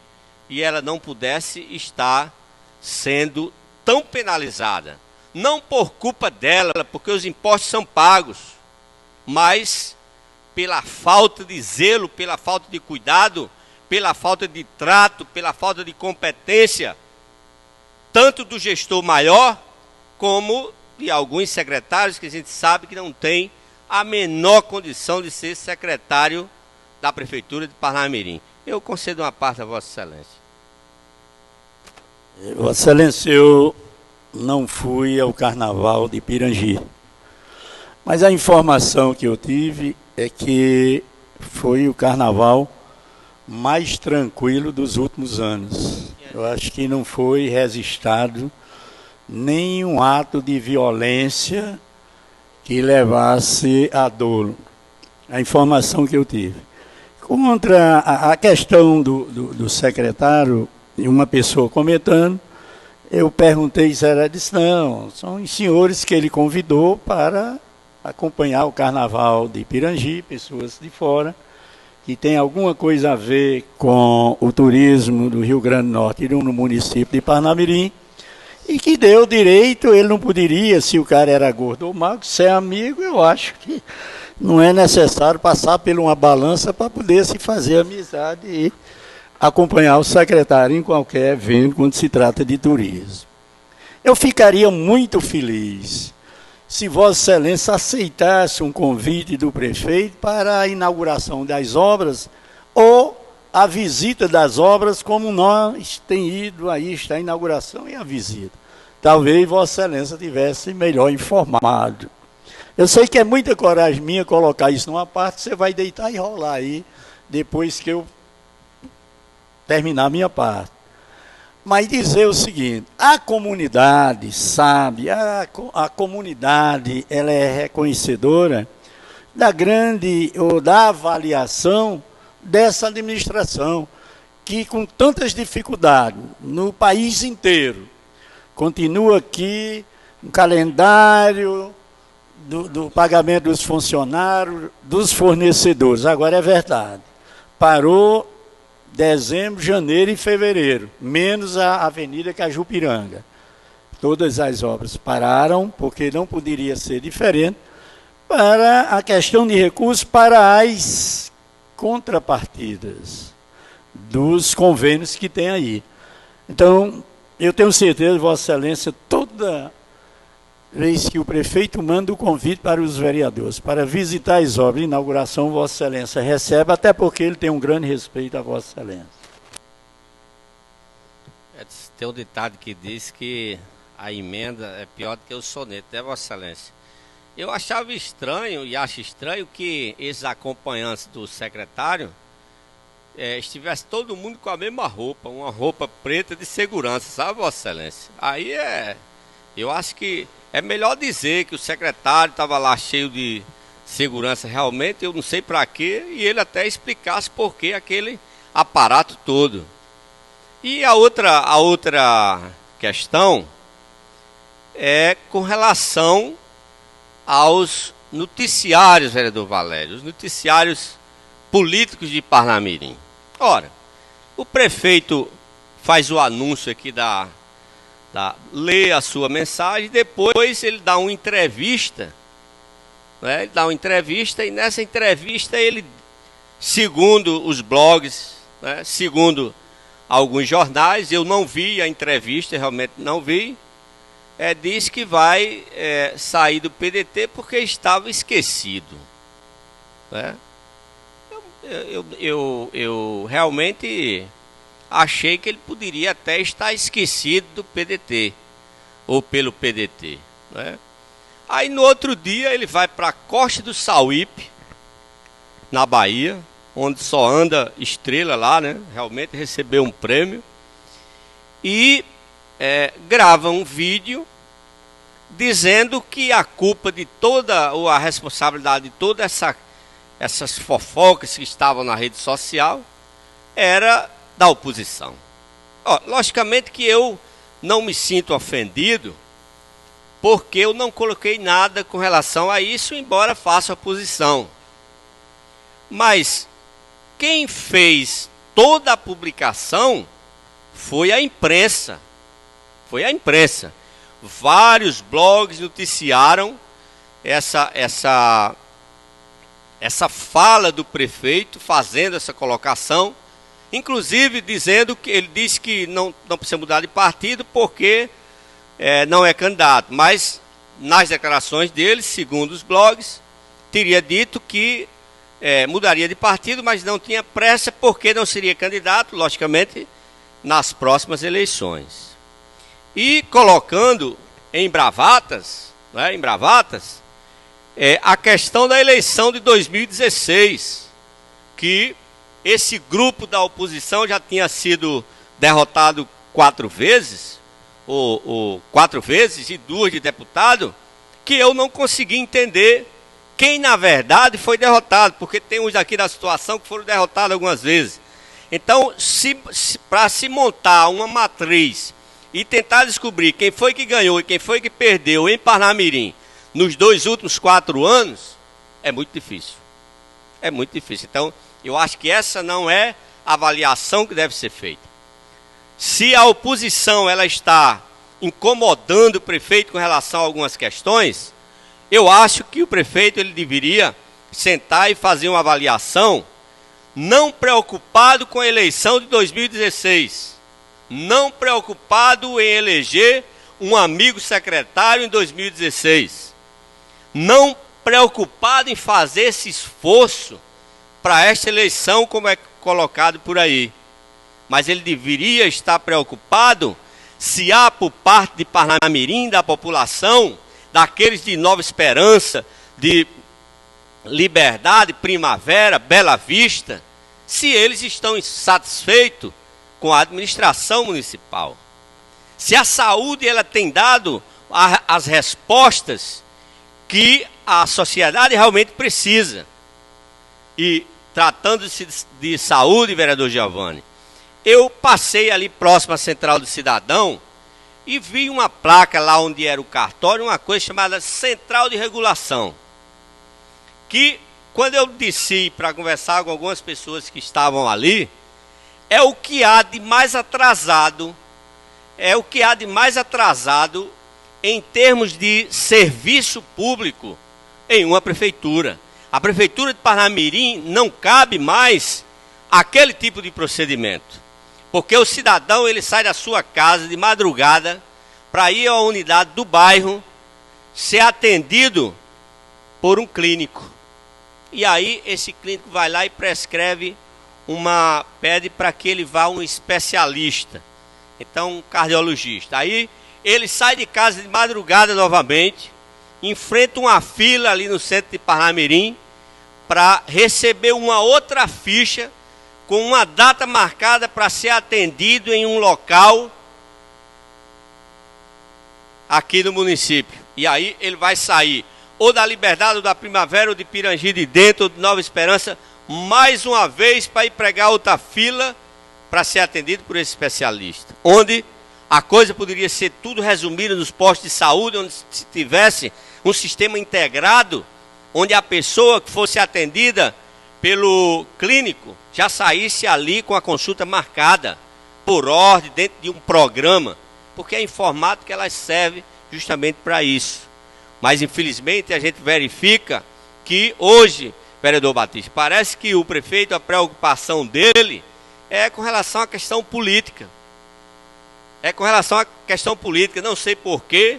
e ela não pudesse estar sendo tão penalizada. Não por culpa dela, porque os impostos são pagos, mas pela falta de zelo, pela falta de cuidado, pela falta de trato, pela falta de competência, tanto do gestor maior, como de alguns secretários que a gente sabe que não tem a menor condição de ser secretário da Prefeitura de Parnamirim. Eu concedo uma parte a Vossa Excelência. Vossa Excelência, eu não fui ao Carnaval de Pirangi, mas a informação que eu tive é que foi o Carnaval mais tranquilo dos últimos anos. Eu acho que não foi registrado nenhum ato de violência que levasse a dolo. A informação que eu tive. Contra a questão do secretário, uma pessoa comentando, eu perguntei se era disso. Não, são os senhores que ele convidou para acompanhar o Carnaval de Pirangi, pessoas de fora, que tem alguma coisa a ver com o turismo do Rio Grande do Norte e no município de Parnamirim, e que deu direito, ele não poderia, se o cara era gordo ou magro, ser amigo. Eu acho que não é necessário passar por uma balança para poder se fazer amizade e acompanhar o secretário em qualquer evento quando se trata de turismo. Eu ficaria muito feliz se Vossa Excelência aceitasse um convite do prefeito para a inauguração das obras ou a visita das obras, como nós temos ido aí, está a inauguração e a visita. Talvez Vossa Excelência tivesse melhor informado. Eu sei que é muita coragem minha colocar isso numa parte, você vai deitar e rolar aí, depois que eu terminar a minha parte. Mas dizer o seguinte, a comunidade sabe, a comunidade ela é reconhecedora da grande, ou da avaliação dessa administração, que com tantas dificuldades no país inteiro, continua aqui um calendário do pagamento dos funcionários, dos fornecedores. Agora é verdade, parou dezembro, janeiro e fevereiro, menos a Avenida Cajupiranga. Todas as obras pararam, porque não poderia ser diferente, para a questão de recursos para as contrapartidas dos convênios que tem aí. Então, eu tenho certeza, Vossa Excelência, toda vez que o prefeito manda o convite para os vereadores para visitar as obras de inauguração, Vossa Excelência recebe, até porque ele tem um grande respeito a Vossa Excelência. Tem um ditado que diz que a emenda é pior do que o soneto, né, Vossa Excelência? Eu achava estranho e acho estranho que esses acompanhantes do secretário estivesse todo mundo com a mesma roupa, uma roupa preta de segurança, sabe, Vossa Excelência? Aí eu acho que é melhor dizer que o secretário estava lá cheio de segurança realmente, eu não sei para quê, e ele até explicasse por que aquele aparato todo. E a outra questão é com relação aos noticiários, vereador Valério, os noticiários políticos de Parnamirim. Ora, o prefeito faz o anúncio aqui lê a sua mensagem, depois ele dá uma entrevista, né? Ele dá uma entrevista e nessa entrevista ele, segundo os blogs, né, segundo alguns jornais, eu não vi a entrevista, realmente não vi, diz que vai sair do PDT porque estava esquecido, né? Eu realmente achei que ele poderia até estar esquecido do PDT, ou pelo PDT, né? Aí no outro dia ele vai para a Costa do Sauípe, na Bahia, onde só anda estrela lá, né? Realmente recebeu um prêmio, e grava um vídeo dizendo que a culpa de toda, ou a responsabilidade de toda essas fofocas que estavam na rede social era da oposição. Logicamente que eu não me sinto ofendido, porque eu não coloquei nada com relação a isso, embora faça oposição. Mas quem fez toda a publicação foi a imprensa. Foi a imprensa. Vários blogs noticiaram essa fala do prefeito, fazendo essa colocação, inclusive dizendo que ele disse que não precisa mudar de partido porque não é candidato, mas nas declarações dele, segundo os blogs, teria dito que mudaria de partido, mas não tinha pressa, porque não seria candidato, logicamente, nas próximas eleições. E colocando em bravatas, a questão da eleição de 2016, que esse grupo da oposição já tinha sido derrotado 4 vezes, ou 4 vezes, e 2 de deputado, que eu não consegui entender quem na verdade foi derrotado, porque tem uns aqui da situação que foram derrotados algumas vezes. Então, para se montar uma matriz e tentar descobrir quem foi que ganhou e quem foi que perdeu em Parnamirim nos 2 últimos 4 anos, é muito difícil. É muito difícil. Então, eu acho que essa não é a avaliação que deve ser feita. Se a oposição ela está incomodando o prefeito com relação a algumas questões, eu acho que o prefeito ele deveria sentar e fazer uma avaliação, não preocupado com a eleição de 2016, não preocupado em eleger um amigo secretário em 2016, não preocupado em fazer esse esforço para esta eleição, como é colocado por aí. Mas ele deveria estar preocupado se há por parte de Parnamirim, da população, daqueles de Nova Esperança, de Liberdade, Primavera, Bela Vista, se eles estão insatisfeitos com a administração municipal. Se a saúde ela tem dado as respostas que a sociedade realmente precisa. E tratando-se de saúde, vereador Giovanni, eu passei ali próximo à Central do Cidadão e vi uma placa lá onde era o cartório, uma coisa chamada Central de Regulação. Que, quando eu desci para conversar com algumas pessoas que estavam ali, é o que há de mais atrasado, em termos de serviço público em uma prefeitura. A prefeitura de Parnamirim não cabe mais aquele tipo de procedimento. Porque o cidadão ele sai da sua casa de madrugada para ir à unidade do bairro ser atendido por um clínico. E aí esse clínico vai lá e prescreve pede para que ele vá a um especialista. Então um cardiologista. Aí ele sai de casa de madrugada novamente, enfrenta uma fila ali no centro de Parnamirim para receber uma outra ficha com uma data marcada para ser atendido em um local aqui no município. E aí ele vai sair ou da Liberdade, ou da Primavera, ou de Pirangi de Dentro, ou de Nova Esperança, mais uma vez para ir pregar outra fila para ser atendido por esse especialista. Onde a coisa poderia ser tudo resumido nos postos de saúde, onde se tivesse um sistema integrado, onde a pessoa que fosse atendida pelo clínico já saísse ali com a consulta marcada, por ordem, dentro de um programa, porque a informática ela serve justamente para isso. Mas infelizmente a gente verifica que hoje, vereador Batista, parece que o prefeito, a preocupação dele é com relação à questão política. Não sei porquê,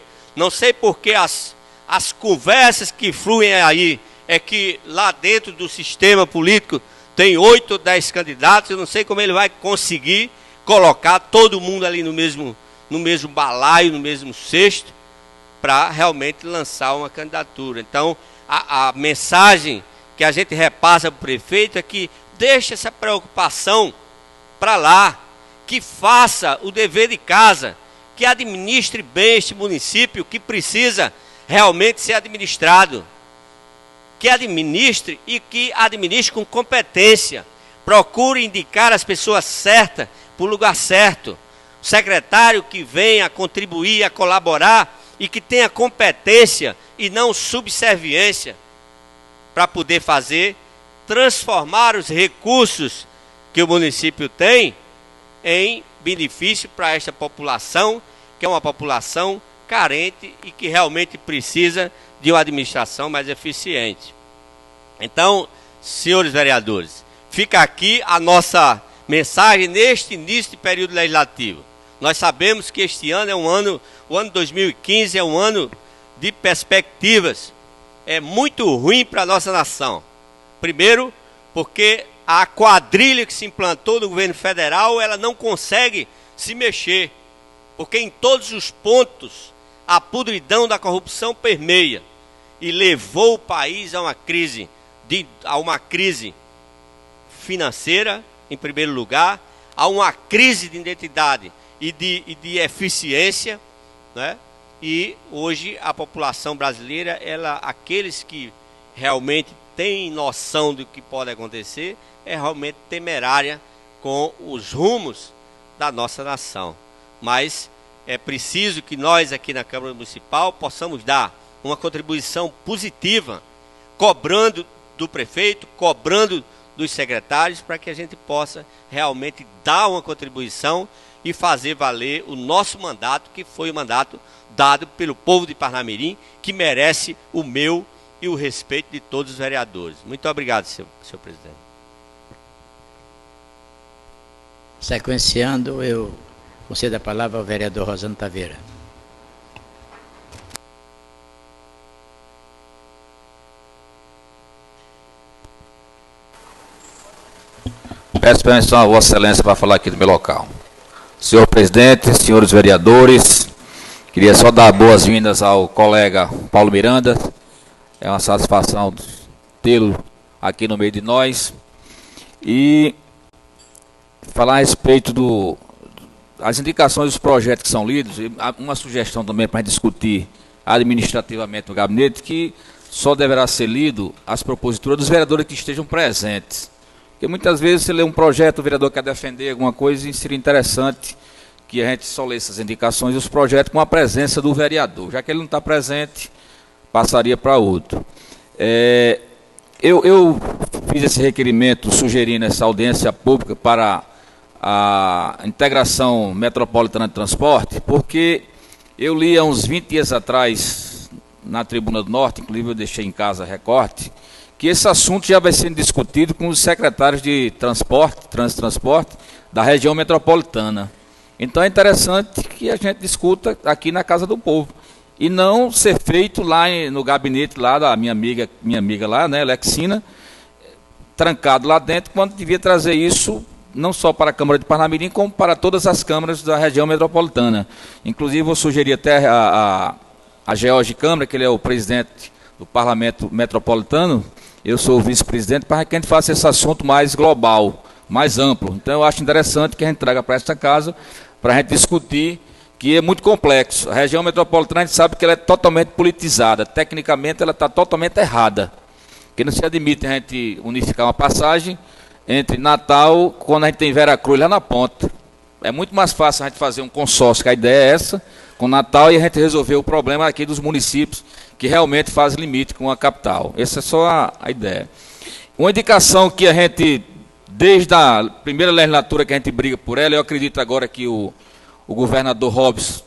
as conversas que fluem aí é que lá dentro do sistema político tem 8 ou 10 candidatos, eu não sei como ele vai conseguir colocar todo mundo ali no mesmo balaio, no mesmo cesto, para realmente lançar uma candidatura. Então, a mensagem que a gente repassa para o prefeito é que deixe essa preocupação para lá, que faça o dever de casa, que administre bem este município que precisa realmente ser administrado. Que administre e que administre com competência. Procure indicar as pessoas certas para o lugar certo. O secretário que venha a contribuir, a colaborar e que tenha competência e não subserviência para poder transformar os recursos que o município tem em benefício para esta população, que é uma população carente e que realmente precisa de uma administração mais eficiente. Então, senhores vereadores, fica aqui a nossa mensagem neste início de período legislativo. Nós sabemos que este ano é o ano 2015 é um ano de perspectivas, é muito ruim para a nossa nação. Primeiro, porque a quadrilha que se implantou no governo federal, ela não consegue se mexer, porque em todos os pontos a podridão da corrupção permeia e levou o país a uma crise financeira, em primeiro lugar, a uma crise de identidade e de eficiência, né? E hoje a população brasileira, aqueles que realmente têm noção do que pode acontecer, é realmente temerária com os rumos da nossa nação. Mas é preciso que nós aqui na Câmara Municipal possamos dar uma contribuição positiva, cobrando do prefeito, cobrando dos secretários, para que a gente possa realmente dar uma contribuição e fazer valer o nosso mandato, que foi o mandato dado pelo povo de Parnamirim, que merece o meu e o respeito de todos os vereadores. Muito obrigado, senhor presidente. Sequenciando, eu concedo a palavra ao vereador Rosano Taveira. Peço permissão a Vossa Excelência para falar aqui do meu local. Senhor presidente, senhores vereadores, queria só dar boas-vindas ao colega Paulo Miranda. É uma satisfação tê-lo aqui no meio de nós. E falar a respeito das indicações dos projetos que são lidos, e uma sugestão também para discutir administrativamente no gabinete, que só deverá ser lido as proposituras dos vereadores que estejam presentes. Porque muitas vezes você lê um projeto, o vereador quer defender alguma coisa e seria interessante que a gente só lesse essas indicações e os projetos com a presença do vereador. Já que ele não está presente, passaria para outro. Eu fiz esse requerimento sugerindo essa audiência pública para a integração metropolitana de transporte, porque eu li há uns 20 dias atrás, na Tribuna do Norte, inclusive eu deixei em casa recorte, que esse assunto já vai sendo discutido com os secretários de transporte, transporte da região metropolitana. Então é interessante que a gente discuta aqui na Casa do Povo e não ser feito lá no gabinete lá da minha amiga lá, né, Lexina, trancado lá dentro, quando devia trazer isso não só para a Câmara de Parnamirim, como para todas as câmaras da região metropolitana. Inclusive eu sugeri até a George Câmara, que ele é o presidente do Parlamento Metropolitano, eu sou o vice-presidente, para que a gente faça esse assunto mais global, mais amplo. Então eu acho interessante que a gente traga para esta casa, para a gente discutir, que é muito complexo. A região metropolitana, a gente sabe que ela é totalmente politizada, tecnicamente ela está totalmente errada, que não se admite a gente unificar uma passagem entre Natal, quando a gente tem Veracruz lá na ponta. É muito mais fácil a gente fazer um consórcio, que a ideia é essa, com Natal, e a gente resolver o problema aqui dos municípios que realmente fazem limite com a capital. Essa é só a ideia. Uma indicação que a gente, desde a primeira legislatura que a gente briga por ela, eu acredito agora que o governador Robson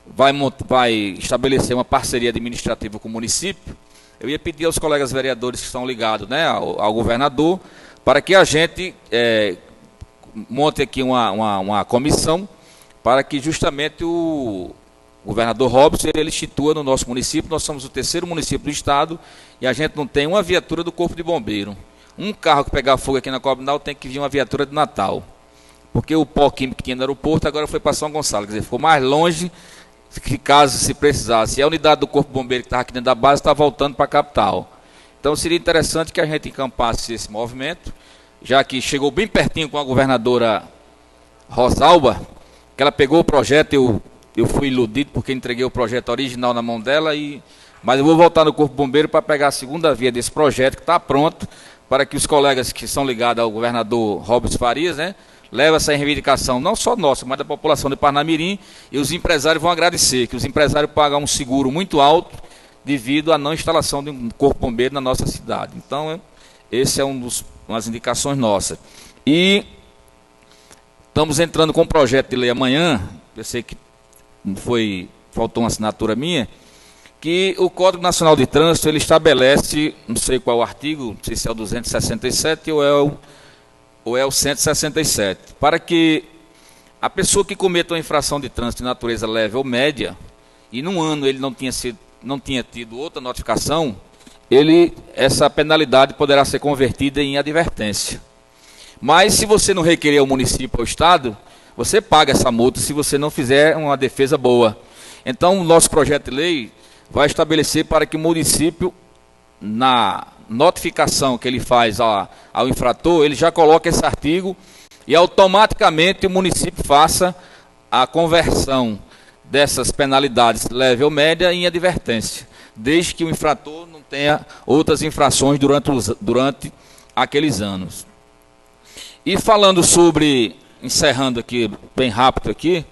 vai estabelecer uma parceria administrativa com o município. Eu ia pedir aos colegas vereadores que estão ligados, né, ao governador, para que a gente monte aqui uma comissão para que justamente o governador Robson ele institua no nosso município. Nós somos o 3º município do estado e a gente não tem uma viatura do Corpo de Bombeiro. Um carro que pegar fogo aqui na Coabinal tem que vir uma viatura de Natal, porque o pó químico que tinha no aeroporto agora foi para São Gonçalo, quer dizer, ficou mais longe que caso se precisasse. E a unidade do Corpo de Bombeiro que estava aqui dentro da base está voltando para a capital. Então seria interessante que a gente encampasse esse movimento, já que chegou bem pertinho com a governadora Rosalba, que ela pegou o projeto, eu fui iludido porque entreguei o projeto original na mão dela, mas eu vou voltar no Corpo Bombeiro para pegar a segunda via desse projeto, que está pronto, para que os colegas que são ligados ao governador Robson Farias, né, levem essa reivindicação, não só nossa, mas da população de Parnamirim, e os empresários vão agradecer, que os empresários pagam um seguro muito alto devido à não instalação de um Corpo Bombeiro na nossa cidade. Então, esse é umas indicações nossas. E estamos entrando com um projeto de lei amanhã, eu sei que faltou uma assinatura minha, que o Código Nacional de Trânsito, ele estabelece, não sei qual artigo, não sei se é o 267 ou é o 167, para que a pessoa que cometa uma infração de trânsito de natureza leve ou média, e num ano ele não tinha tido outra notificação, essa penalidade poderá ser convertida em advertência. Mas se você não requerer ao município ou ao Estado, você paga essa multa se você não fizer uma defesa boa. Então, o nosso projeto de lei vai estabelecer para que o município, na notificação que ele faz ao infrator, ele já coloque esse artigo e automaticamente o município faça a conversão dessas penalidades leve ou média em advertência, desde que o infrator não tenha outras infrações durante aqueles anos. E falando sobre, encerrando aqui, bem rápido aqui,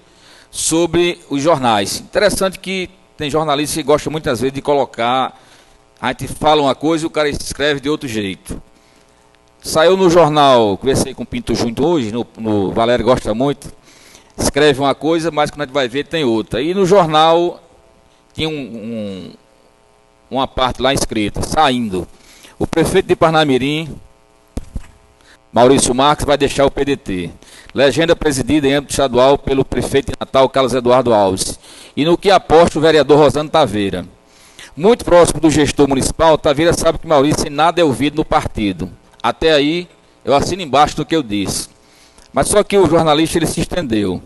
sobre os jornais. Interessante que tem jornalistas que gostam muitas vezes de colocar, a gente fala uma coisa e o cara escreve de outro jeito. Saiu no jornal, conversei com o Pinto Júnior hoje, no Valério gosta muito, escreve uma coisa, mas quando a gente vai ver tem outra. E no jornal tinha uma parte lá escrita, saindo. O prefeito de Parnamirim, Maurício Marques, vai deixar o PDT. Legenda presidida em âmbito estadual pelo prefeito de Natal, Carlos Eduardo Alves. E no que aposta o vereador Rosano Taveira. Muito próximo do gestor municipal, Taveira sabe que Maurício nada é ouvido no partido. Até aí, eu assino embaixo do que eu disse. Mas só que o jornalista ele se estendeu.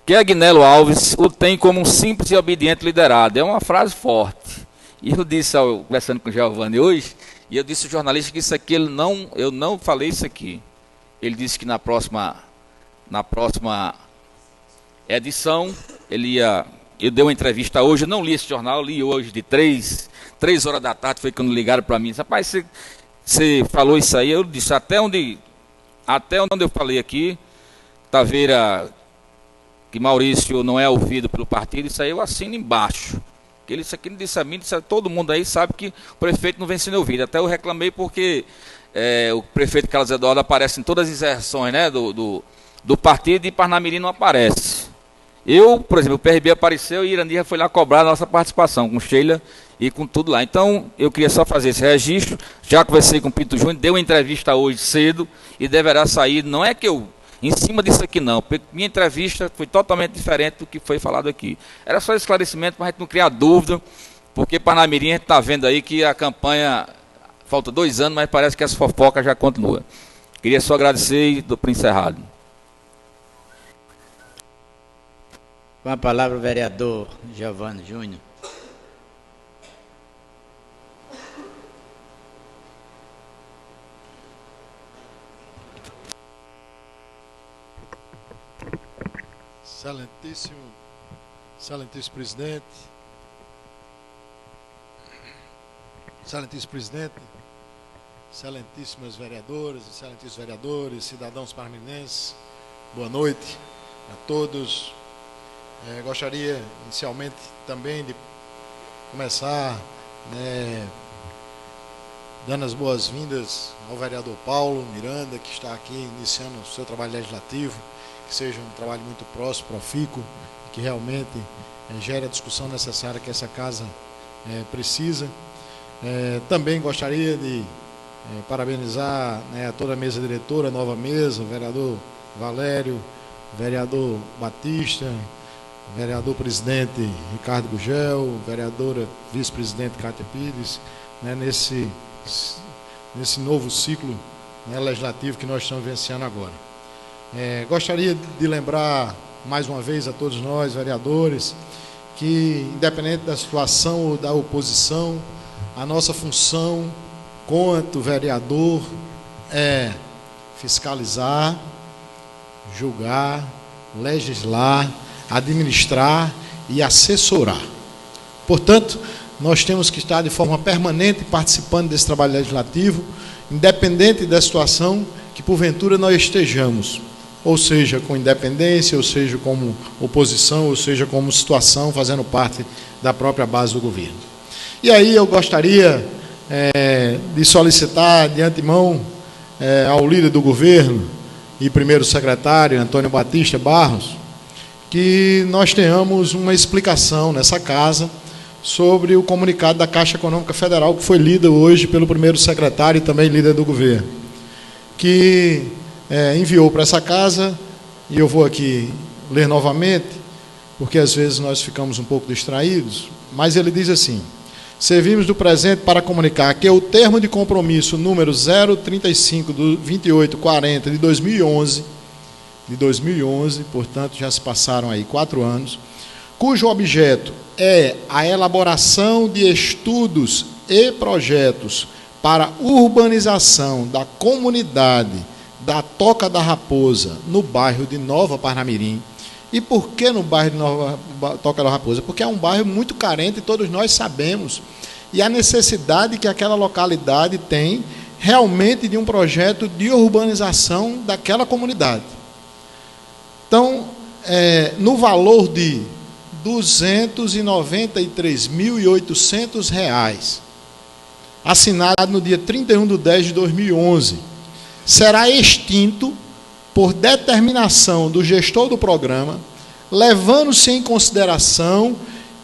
Que Agnello Alves o tem como um simples e obediente liderado. É uma frase forte. E eu disse, conversando com o Giovanni hoje, e eu disse ao jornalista que isso aqui, eu não falei isso aqui. Ele disse que na próxima edição, eu dei uma entrevista hoje, eu não li esse jornal, eu li hoje de 3 horas da tarde, foi quando ligaram para mim. Rapaz, você falou isso aí, eu disse, até onde eu falei aqui, Taveira, que Maurício não é ouvido pelo partido, isso aí eu assino embaixo. Isso aqui não disse a mim, disse a todo mundo aí, sabe que o prefeito não vem sendo ouvido. Até eu reclamei porque o prefeito Carlos Eduardo aparece em todas as inserções, né, do partido, e Parnamirim não aparece. Por exemplo, o PRB apareceu e Irani foi lá cobrar a nossa participação, com Sheila e com tudo lá. Então, eu queria só fazer esse registro. Já conversei com o Pinto Júnior, deu uma entrevista hoje cedo e deverá sair. Não é que eu, em cima disso aqui não, porque minha entrevista foi totalmente diferente do que foi falado aqui. Era só esclarecimento para a gente não criar dúvida, porque Parnamirim a gente está vendo aí que a campanha, falta 2 anos, mas parece que essa fofoca já continua. Queria só agradecer e dou por encerrado. Com a palavra o vereador Giovanni Júnior. Excelentíssimo presidente, excelentíssimas vereadoras, excelentíssimos vereadores, cidadãos parnamirenses, boa noite a todos. Gostaria inicialmente também de começar dando as boas-vindas ao vereador Paulo Miranda, que está aqui iniciando o seu trabalho legislativo, que seja um trabalho muito próximo, profícuo, que realmente gere a discussão necessária que essa casa precisa. Também gostaria de parabenizar a toda a mesa diretora, a nova mesa, o vereador Valério, vereador Batista, vereador presidente Ricardo Gugel, vereadora vice-presidente Cátia Pires, nesse novo ciclo legislativo que nós estamos vivenciando agora. Gostaria de lembrar mais uma vez a todos nós, vereadores, que independente da situação ou da oposição, a nossa função quanto vereador é fiscalizar, julgar, legislar, administrar e assessorar. Portanto, nós temos que estar de forma permanente participando desse trabalho legislativo, independente da situação que porventura nós estejamos, ou seja, com independência, ou seja, como oposição, ou seja, como situação, fazendo parte da própria base do governo. E aí eu gostaria de solicitar de antemão ao líder do governo e primeiro secretário, Antônio Batista Barros, que nós tenhamos uma explicação nessa casa sobre o comunicado da Caixa Econômica Federal, que foi lido hoje pelo primeiro secretário e também líder do governo, que enviou para essa casa, e eu vou aqui ler novamente, porque às vezes nós ficamos um pouco distraídos, mas ele diz assim: servimos do presente para comunicar que o termo de compromisso número 035 do 2840 de 2011, portanto já se passaram aí 4 anos, cujo objeto é a elaboração de estudos e projetos para urbanização da comunidade da Toca da Raposa, no bairro de Nova Parnamirim. E por que no bairro de Nova Toca da Raposa? Porque é um bairro muito carente, todos nós sabemos, e a necessidade que aquela localidade tem realmente de um projeto de urbanização daquela comunidade. Então, no valor de R$ 293.800, assinado no dia 31/10/2011, será extinto por determinação do gestor do programa, levando-se em consideração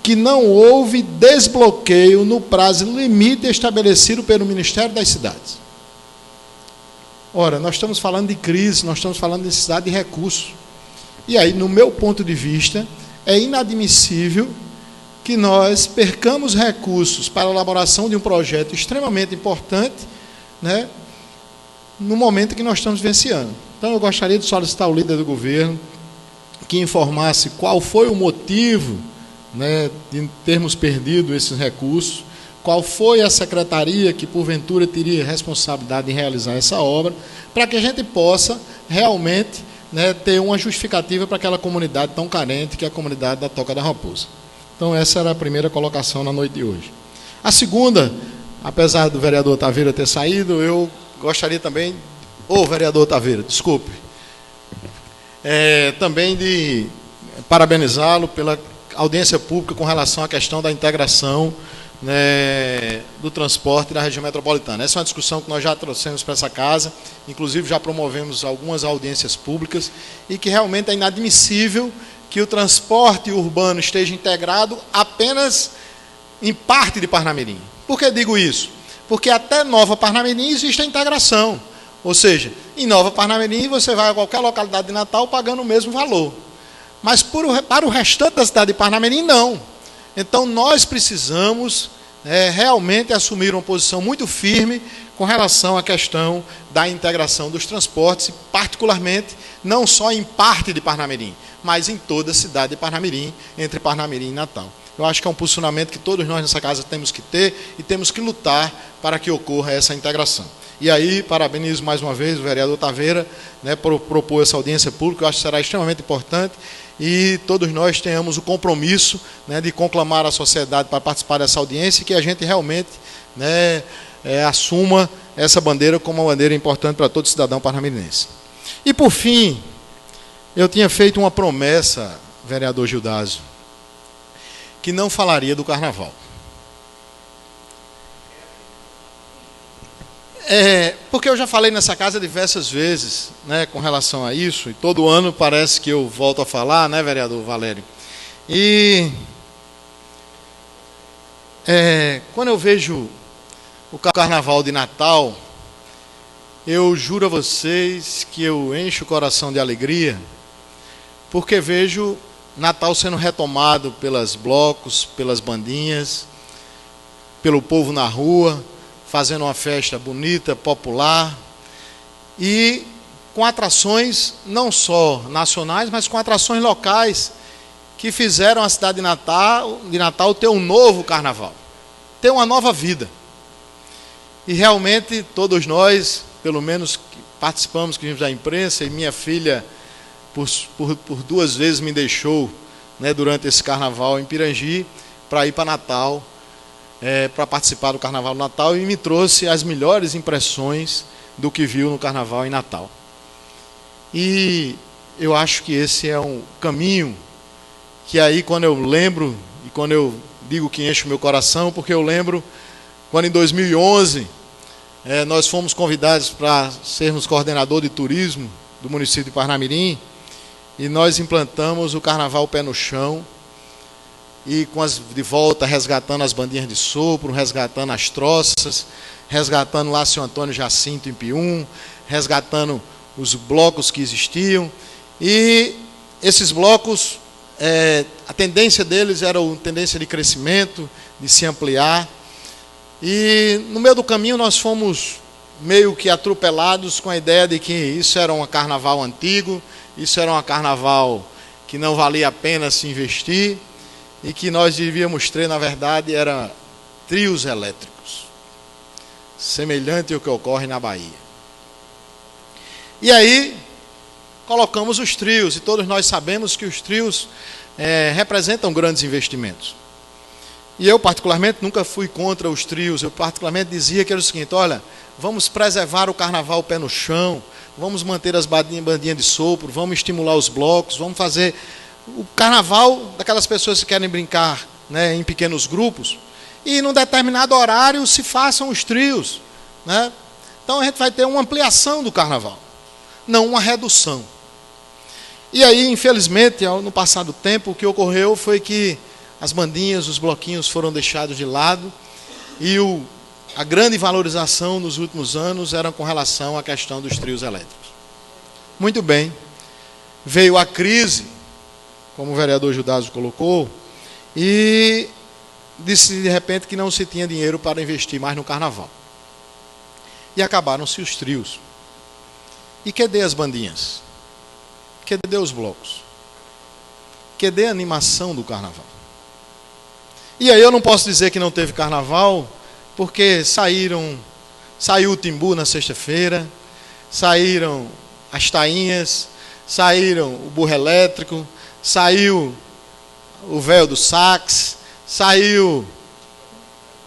que não houve desbloqueio no prazo limite estabelecido pelo Ministério das Cidades. Ora, nós estamos falando de crise, nós estamos falando de necessidade de recursos. E aí, no meu ponto de vista, é inadmissível que nós percamos recursos para a elaboração de um projeto extremamente importante, né, no momento que nós estamos vivenciando. Então, eu gostaria de solicitar ao líder do governo que informasse qual foi o motivo, né, de termos perdido esses recursos, qual foi a secretaria que, porventura, teria responsabilidade de realizar essa obra, para que a gente possa realmente, né, ter uma justificativa para aquela comunidade tão carente que é a comunidade da Toca da Raposa. Então, essa era a primeira colocação na noite de hoje. A segunda, apesar do vereador Taveira ter saído, eu gostaria também, vereador Taveira, desculpe, também de parabenizá-lo pela audiência pública com relação à questão da integração, né, do transporte da região metropolitana. Essa é uma discussão que nós já trouxemos para essa casa, inclusive já promovemos algumas audiências públicas, e que realmente é inadmissível que o transporte urbano esteja integrado apenas em parte de Parnamirim. Por que digo isso? Porque até Nova Parnamirim existe a integração. Ou seja, em Nova Parnamirim você vai a qualquer localidade de Natal pagando o mesmo valor. Mas para o restante da cidade de Parnamirim, não. Então, nós precisamos realmente assumir uma posição muito firme com relação à questão da integração dos transportes, particularmente, não só em parte de Parnamirim, mas em toda a cidade de Parnamirim, entre Parnamirim e Natal. Eu acho que é um posicionamento que todos nós nessa casa temos que ter e temos que lutar para que ocorra essa integração. E aí, parabenizo mais uma vez o vereador Taveira, né, por propor essa audiência pública, eu acho que será extremamente importante, e todos nós tenhamos o compromisso, né, de conclamar a sociedade para participar dessa audiência e que a gente realmente, né, assuma essa bandeira como uma bandeira importante para todo cidadão parnamirense. E, por fim, eu tinha feito uma promessa, vereador Gildásio, que não falaria do carnaval. Porque eu já falei nessa casa diversas vezes, né, com relação a isso, e todo ano parece que eu volto a falar, né, vereador Valério? E quando eu vejo o carnaval de Natal, eu juro a vocês que eu encho o coração de alegria, porque vejo Natal sendo retomado pelos blocos, pelas bandinhas, pelo povo na rua, fazendo uma festa bonita, popular, e com atrações não só nacionais, mas com atrações locais, que fizeram a cidade de Natal ter um novo carnaval, ter uma nova vida. E realmente todos nós, pelo menos que participamos da imprensa, e minha filha por 2 vezes me deixou, né, durante esse carnaval em Pirangi, para ir para Natal, para participar do Carnaval do Natal, e me trouxe as melhores impressões do que viu no Carnaval em Natal. E eu acho que esse é um caminho que aí, quando eu lembro, e quando eu digo que enche o meu coração, porque eu lembro quando em 2011 nós fomos convidados para sermos coordenador de turismo do município de Parnamirim, e nós implantamos o Carnaval Pé no Chão, e de volta resgatando as bandinhas de sopro, resgatando as troças, resgatando lá São Antônio Jacinto em Pium, resgatando os blocos que existiam. E esses blocos, a tendência deles era uma tendência de crescimento, de se ampliar, E no meio do caminho nós fomos meio que atropelados com a ideia de que isso era um carnaval antigo, isso era um carnaval que não valia a pena se investir e que nós devíamos ter, na verdade, era trios elétricos, semelhante ao que ocorre na Bahia. E aí colocamos os trios, e todos nós sabemos que os trios representam grandes investimentos. E eu, particularmente, nunca fui contra os trios. Eu, particularmente, dizia que era o seguinte: olha, vamos preservar o carnaval pé no chão, vamos manter as bandinhas de sopro, vamos estimular os blocos, vamos fazer o carnaval daquelas pessoas que querem brincar, né, em pequenos grupos, e num determinado horário se façam os trios, né? Então a gente vai ter uma ampliação do carnaval, não uma redução. E aí, infelizmente, no passar do tempo, o que ocorreu foi que as bandinhas, os bloquinhos foram deixados de lado e a grande valorização nos últimos anos era com relação à questão dos trios elétricos. Muito bem, veio a crise, como o vereador Judásio colocou, e disse de repente que não se tinha dinheiro para investir mais no carnaval. E acabaram-se os trios. E cadê as bandinhas? Cadê os blocos? Cadê a animação do carnaval? E aí eu não posso dizer que não teve carnaval, porque saiu o timbu na sexta-feira, saíram as tainhas, saíram o burro elétrico, saiu o véu do sax, saiu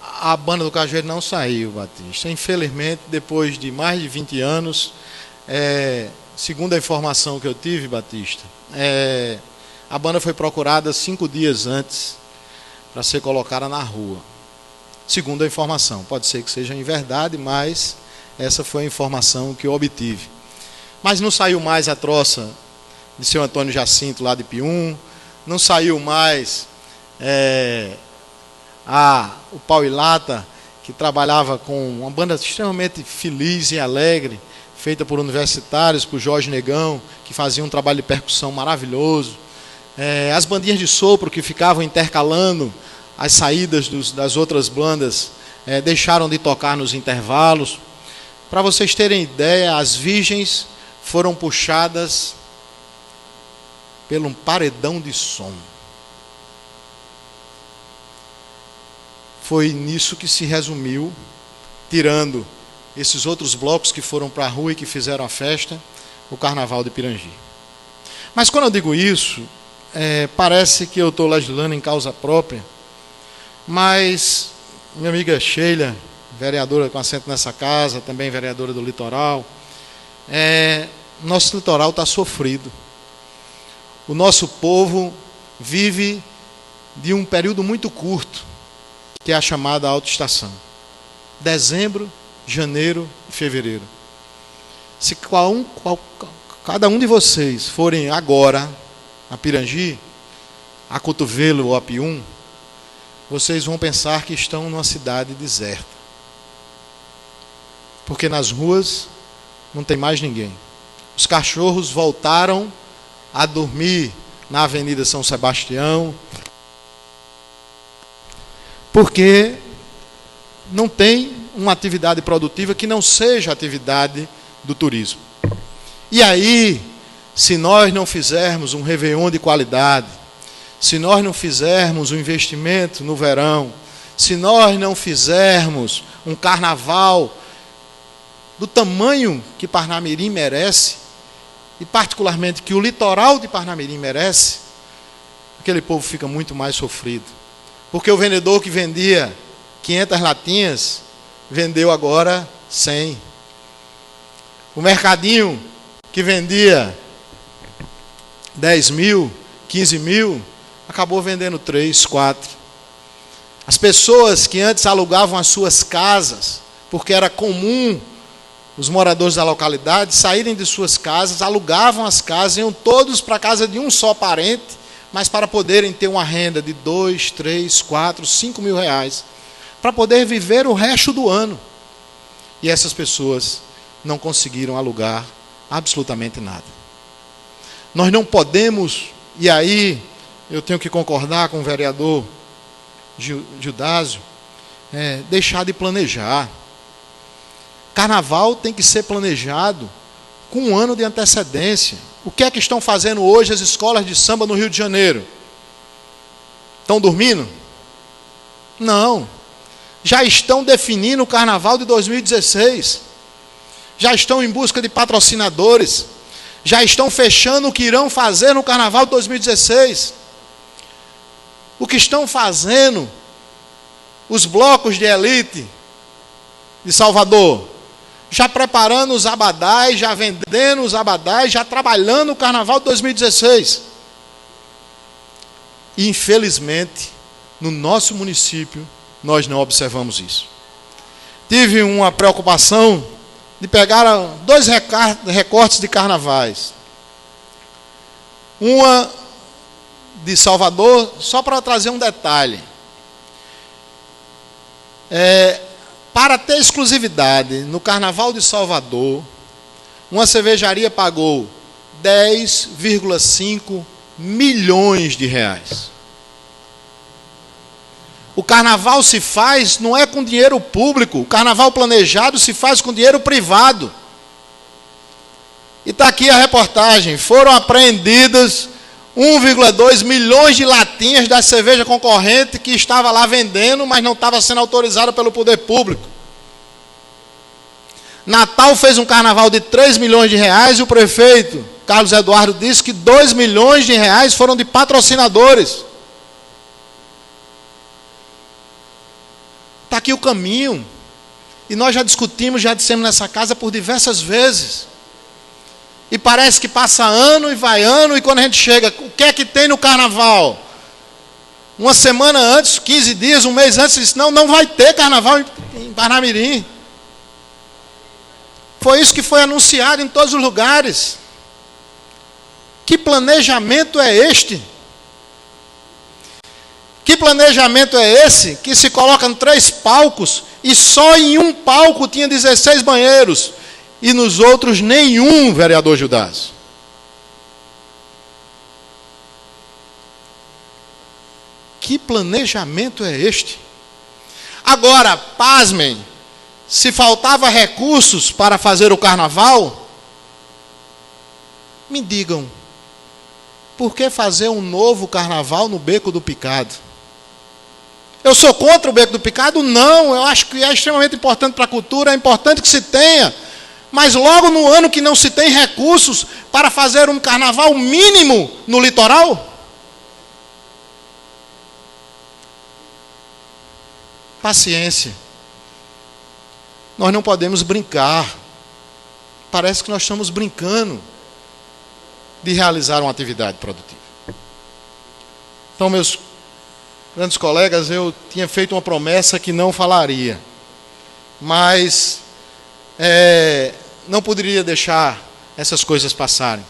a banda do Cajueiro. Não saiu, Batista. Infelizmente, depois de mais de 20 anos, segundo a informação que eu tive, Batista, a banda foi procurada 5 dias antes para ser colocada na rua. Segundo a informação. Pode ser que seja em verdade, mas essa foi a informação que eu obtive. Mas não saiu mais a troça de seu Antônio Jacinto, lá de Pium, não saiu mais o Pau e Lata, que trabalhava com uma banda extremamente feliz e alegre, feita por universitários, por Jorge Negão, que fazia um trabalho de percussão maravilhoso. As bandinhas de sopro que ficavam intercalando as saídas das outras bandas, deixaram de tocar nos intervalos. Para vocês terem ideia, as virgens foram puxadas pelo um paredão de som. Foi nisso que se resumiu, tirando esses outros blocos que foram para a rua e que fizeram a festa, o Carnaval de Pirangi. Mas quando eu digo isso, parece que eu estou legislando em causa própria, mas minha amiga Sheila, vereadora com assento nessa casa, também vereadora do litoral, nosso litoral está sofrido. O nosso povo vive de um período muito curto, que é a chamada autoestação. Dezembro, janeiro e fevereiro. Se cada um de vocês forem agora a Pirangi, a Cotovelo ou a Pium, vocês vão pensar que estão numa cidade deserta. Porque nas ruas não tem mais ninguém. Os cachorros voltaram a dormir na Avenida São Sebastião, porque não tem uma atividade produtiva que não seja a atividade do turismo. E aí, se nós não fizermos um Réveillon de qualidade, se nós não fizermos um investimento no verão, se nós não fizermos um carnaval do tamanho que Parnamirim merece, e particularmente que o litoral de Parnamirim merece, aquele povo fica muito mais sofrido. Porque o vendedor que vendia 500 latinhas, vendeu agora 100. O mercadinho que vendia 10 mil, 15 mil, acabou vendendo 3, 4. As pessoas que antes alugavam as suas casas, porque era comum os moradores da localidade saírem de suas casas, alugavam as casas, iam todos para a casa de um só parente, mas para poderem ter uma renda de 2, 3, 4, 5 mil reais, para poder viver o resto do ano. E essas pessoas não conseguiram alugar absolutamente nada. Nós não podemos, e aí eu tenho que concordar com o vereador Judásio, deixar de planejar. Carnaval tem que ser planejado com um ano de antecedência. O que é que estão fazendo hoje as escolas de samba no Rio de Janeiro? Estão dormindo? Não. Já estão definindo o Carnaval de 2016. Já estão em busca de patrocinadores. Já estão fechando o que irão fazer no Carnaval de 2016. O que estão fazendo os blocos de elite de Salvador? Já preparando os abadás, já vendendo os abadás, já trabalhando o Carnaval de 2016. E, infelizmente, no nosso município, nós não observamos isso. Tive uma preocupação de pegar 2 recortes de carnavais. Uma de Salvador, só para trazer um detalhe. Para ter exclusividade no Carnaval de Salvador, uma cervejaria pagou 10,5 milhões de reais. O carnaval se faz não é com dinheiro público, o carnaval planejado se faz com dinheiro privado. E está aqui a reportagem, foram apreendidas 1,2 milhões de latinhas da cerveja concorrente que estava lá vendendo, mas não estava sendo autorizada pelo poder público. Natal fez um carnaval de 3 milhões de reais e o prefeito Carlos Eduardo disse que 2 milhões de reais foram de patrocinadores. Está aqui o caminho. E nós já discutimos, já dissemos nessa casa por diversas vezes. E parece que passa ano e vai ano, e quando a gente chega, o que é que tem no carnaval? Uma semana antes, 15 dias, um mês antes, disse, não vai ter carnaval em Parnamirim. Foi isso que foi anunciado em todos os lugares. Que planejamento é este? Que planejamento é esse que se colocam 3 palcos e só em um palco tinha 16 banheiros e nos outros nenhum, vereador Gildas? Que planejamento é este? Agora, pasmem, se faltava recursos para fazer o carnaval, me digam, por que fazer um novo carnaval no Beco do Picado? Eu sou contra o Beco do Picado? Não, eu acho que é extremamente importante para a cultura, é importante que se tenha, mas logo no ano que não se tem recursos para fazer um carnaval mínimo no litoral? Paciência. Nós não podemos brincar. Parece que nós estamos brincando de realizar uma atividade produtiva. Então, meus grandes colegas, eu tinha feito uma promessa que não falaria, mas não poderia deixar essas coisas passarem.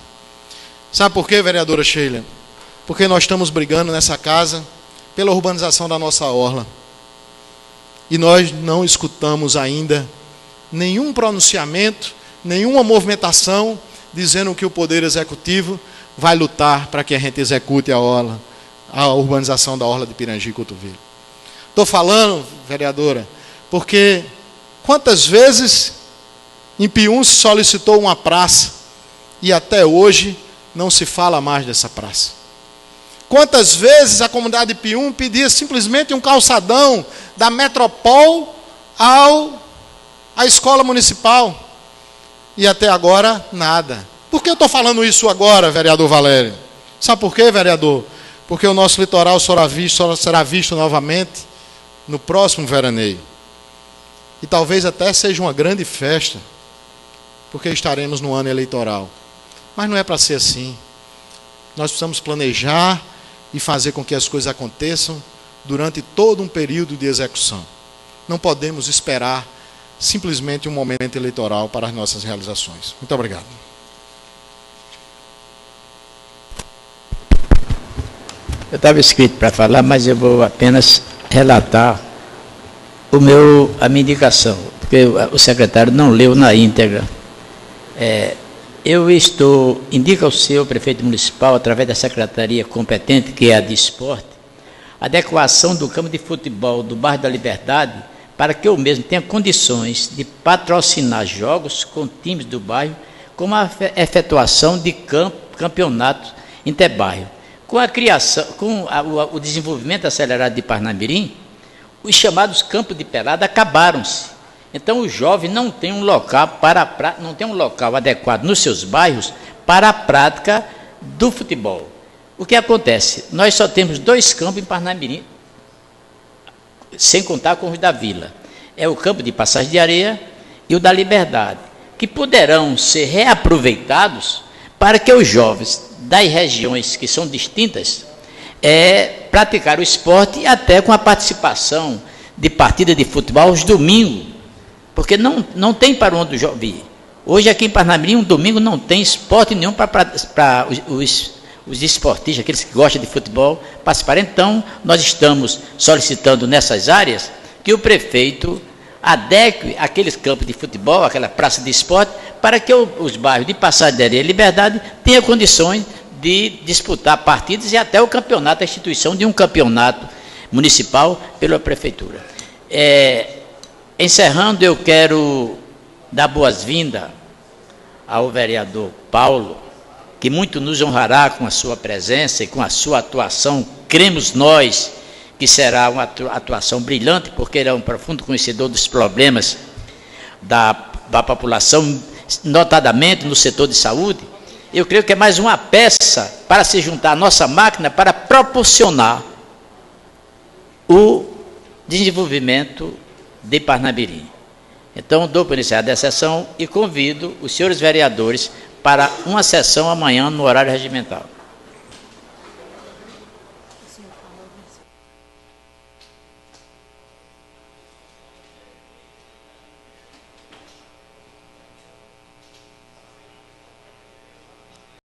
Sabe por quê, vereadora Sheila? Porque nós estamos brigando nessa casa pela urbanização da nossa orla. E nós não escutamos ainda nenhum pronunciamento, nenhuma movimentação dizendo que o Poder Executivo vai lutar para que a gente execute a urbanização da orla de Pirangi e Cotovelo. Estou falando, vereadora, porque quantas vezes em Pium se solicitou uma praça e até hoje não se fala mais dessa praça. Quantas vezes a comunidade de Pium pedia simplesmente um calçadão da Metropol à escola municipal. E até agora, nada. Por que eu estou falando isso agora, vereador Valério? Sabe por quê, vereador? Porque o nosso litoral só será visto novamente no próximo veraneio. E talvez até seja uma grande festa, porque estaremos no ano eleitoral. Mas não é para ser assim. Nós precisamos planejar e fazer com que as coisas aconteçam durante todo um período de execução. Não podemos esperar simplesmente um momento eleitoral para as nossas realizações. Muito obrigado. Eu estava escrito para falar, mas eu vou apenas relatar a minha indicação, porque o secretário não leu na íntegra. Indica ao seu prefeito municipal, através da secretaria competente, que é a de esporte, adequação do campo de futebol do bairro da Liberdade para que o mesmo tenha condições de patrocinar jogos com times do bairro, como a efetuação de campeonatos interbairro. Com a criação, o desenvolvimento acelerado de Parnamirim, os chamados campos de pelada acabaram-se. Então o jovem não tem um local adequado nos seus bairros para a prática do futebol. O que acontece? Nós só temos 2 campos em Parnamirim, sem contar com os da Vila. É o campo de Passagem de Areia e o da Liberdade, que poderão ser reaproveitados para que os jovens das regiões que são distintas praticar o esporte, até com a participação de partida de futebol aos domingos, porque não tem para onde o jovem ir. Hoje aqui em Parnamirim, um domingo não tem esporte nenhum para os esportistas, aqueles que gostam de futebol, participarem. Então, nós estamos solicitando nessas áreas que o prefeito adeque aqueles campos de futebol, aquela praça de esporte, para que os bairros de Passagem de Areia e Liberdade tenham condições de disputar partidas e até o campeonato, a instituição de um campeonato municipal pela prefeitura. Encerrando, eu quero dar boas-vindas ao vereador Paulo, que muito nos honrará com a sua presença e com a sua atuação. Cremos nós que será uma atuação brilhante, porque ele é um profundo conhecedor dos problemas da população, notadamente no setor de saúde. Eu creio que é mais uma peça para se juntar à nossa máquina para proporcionar o desenvolvimento de Parnamirim. Então, dou por iniciada a sessão e convido os senhores vereadores para uma sessão amanhã no horário regimental.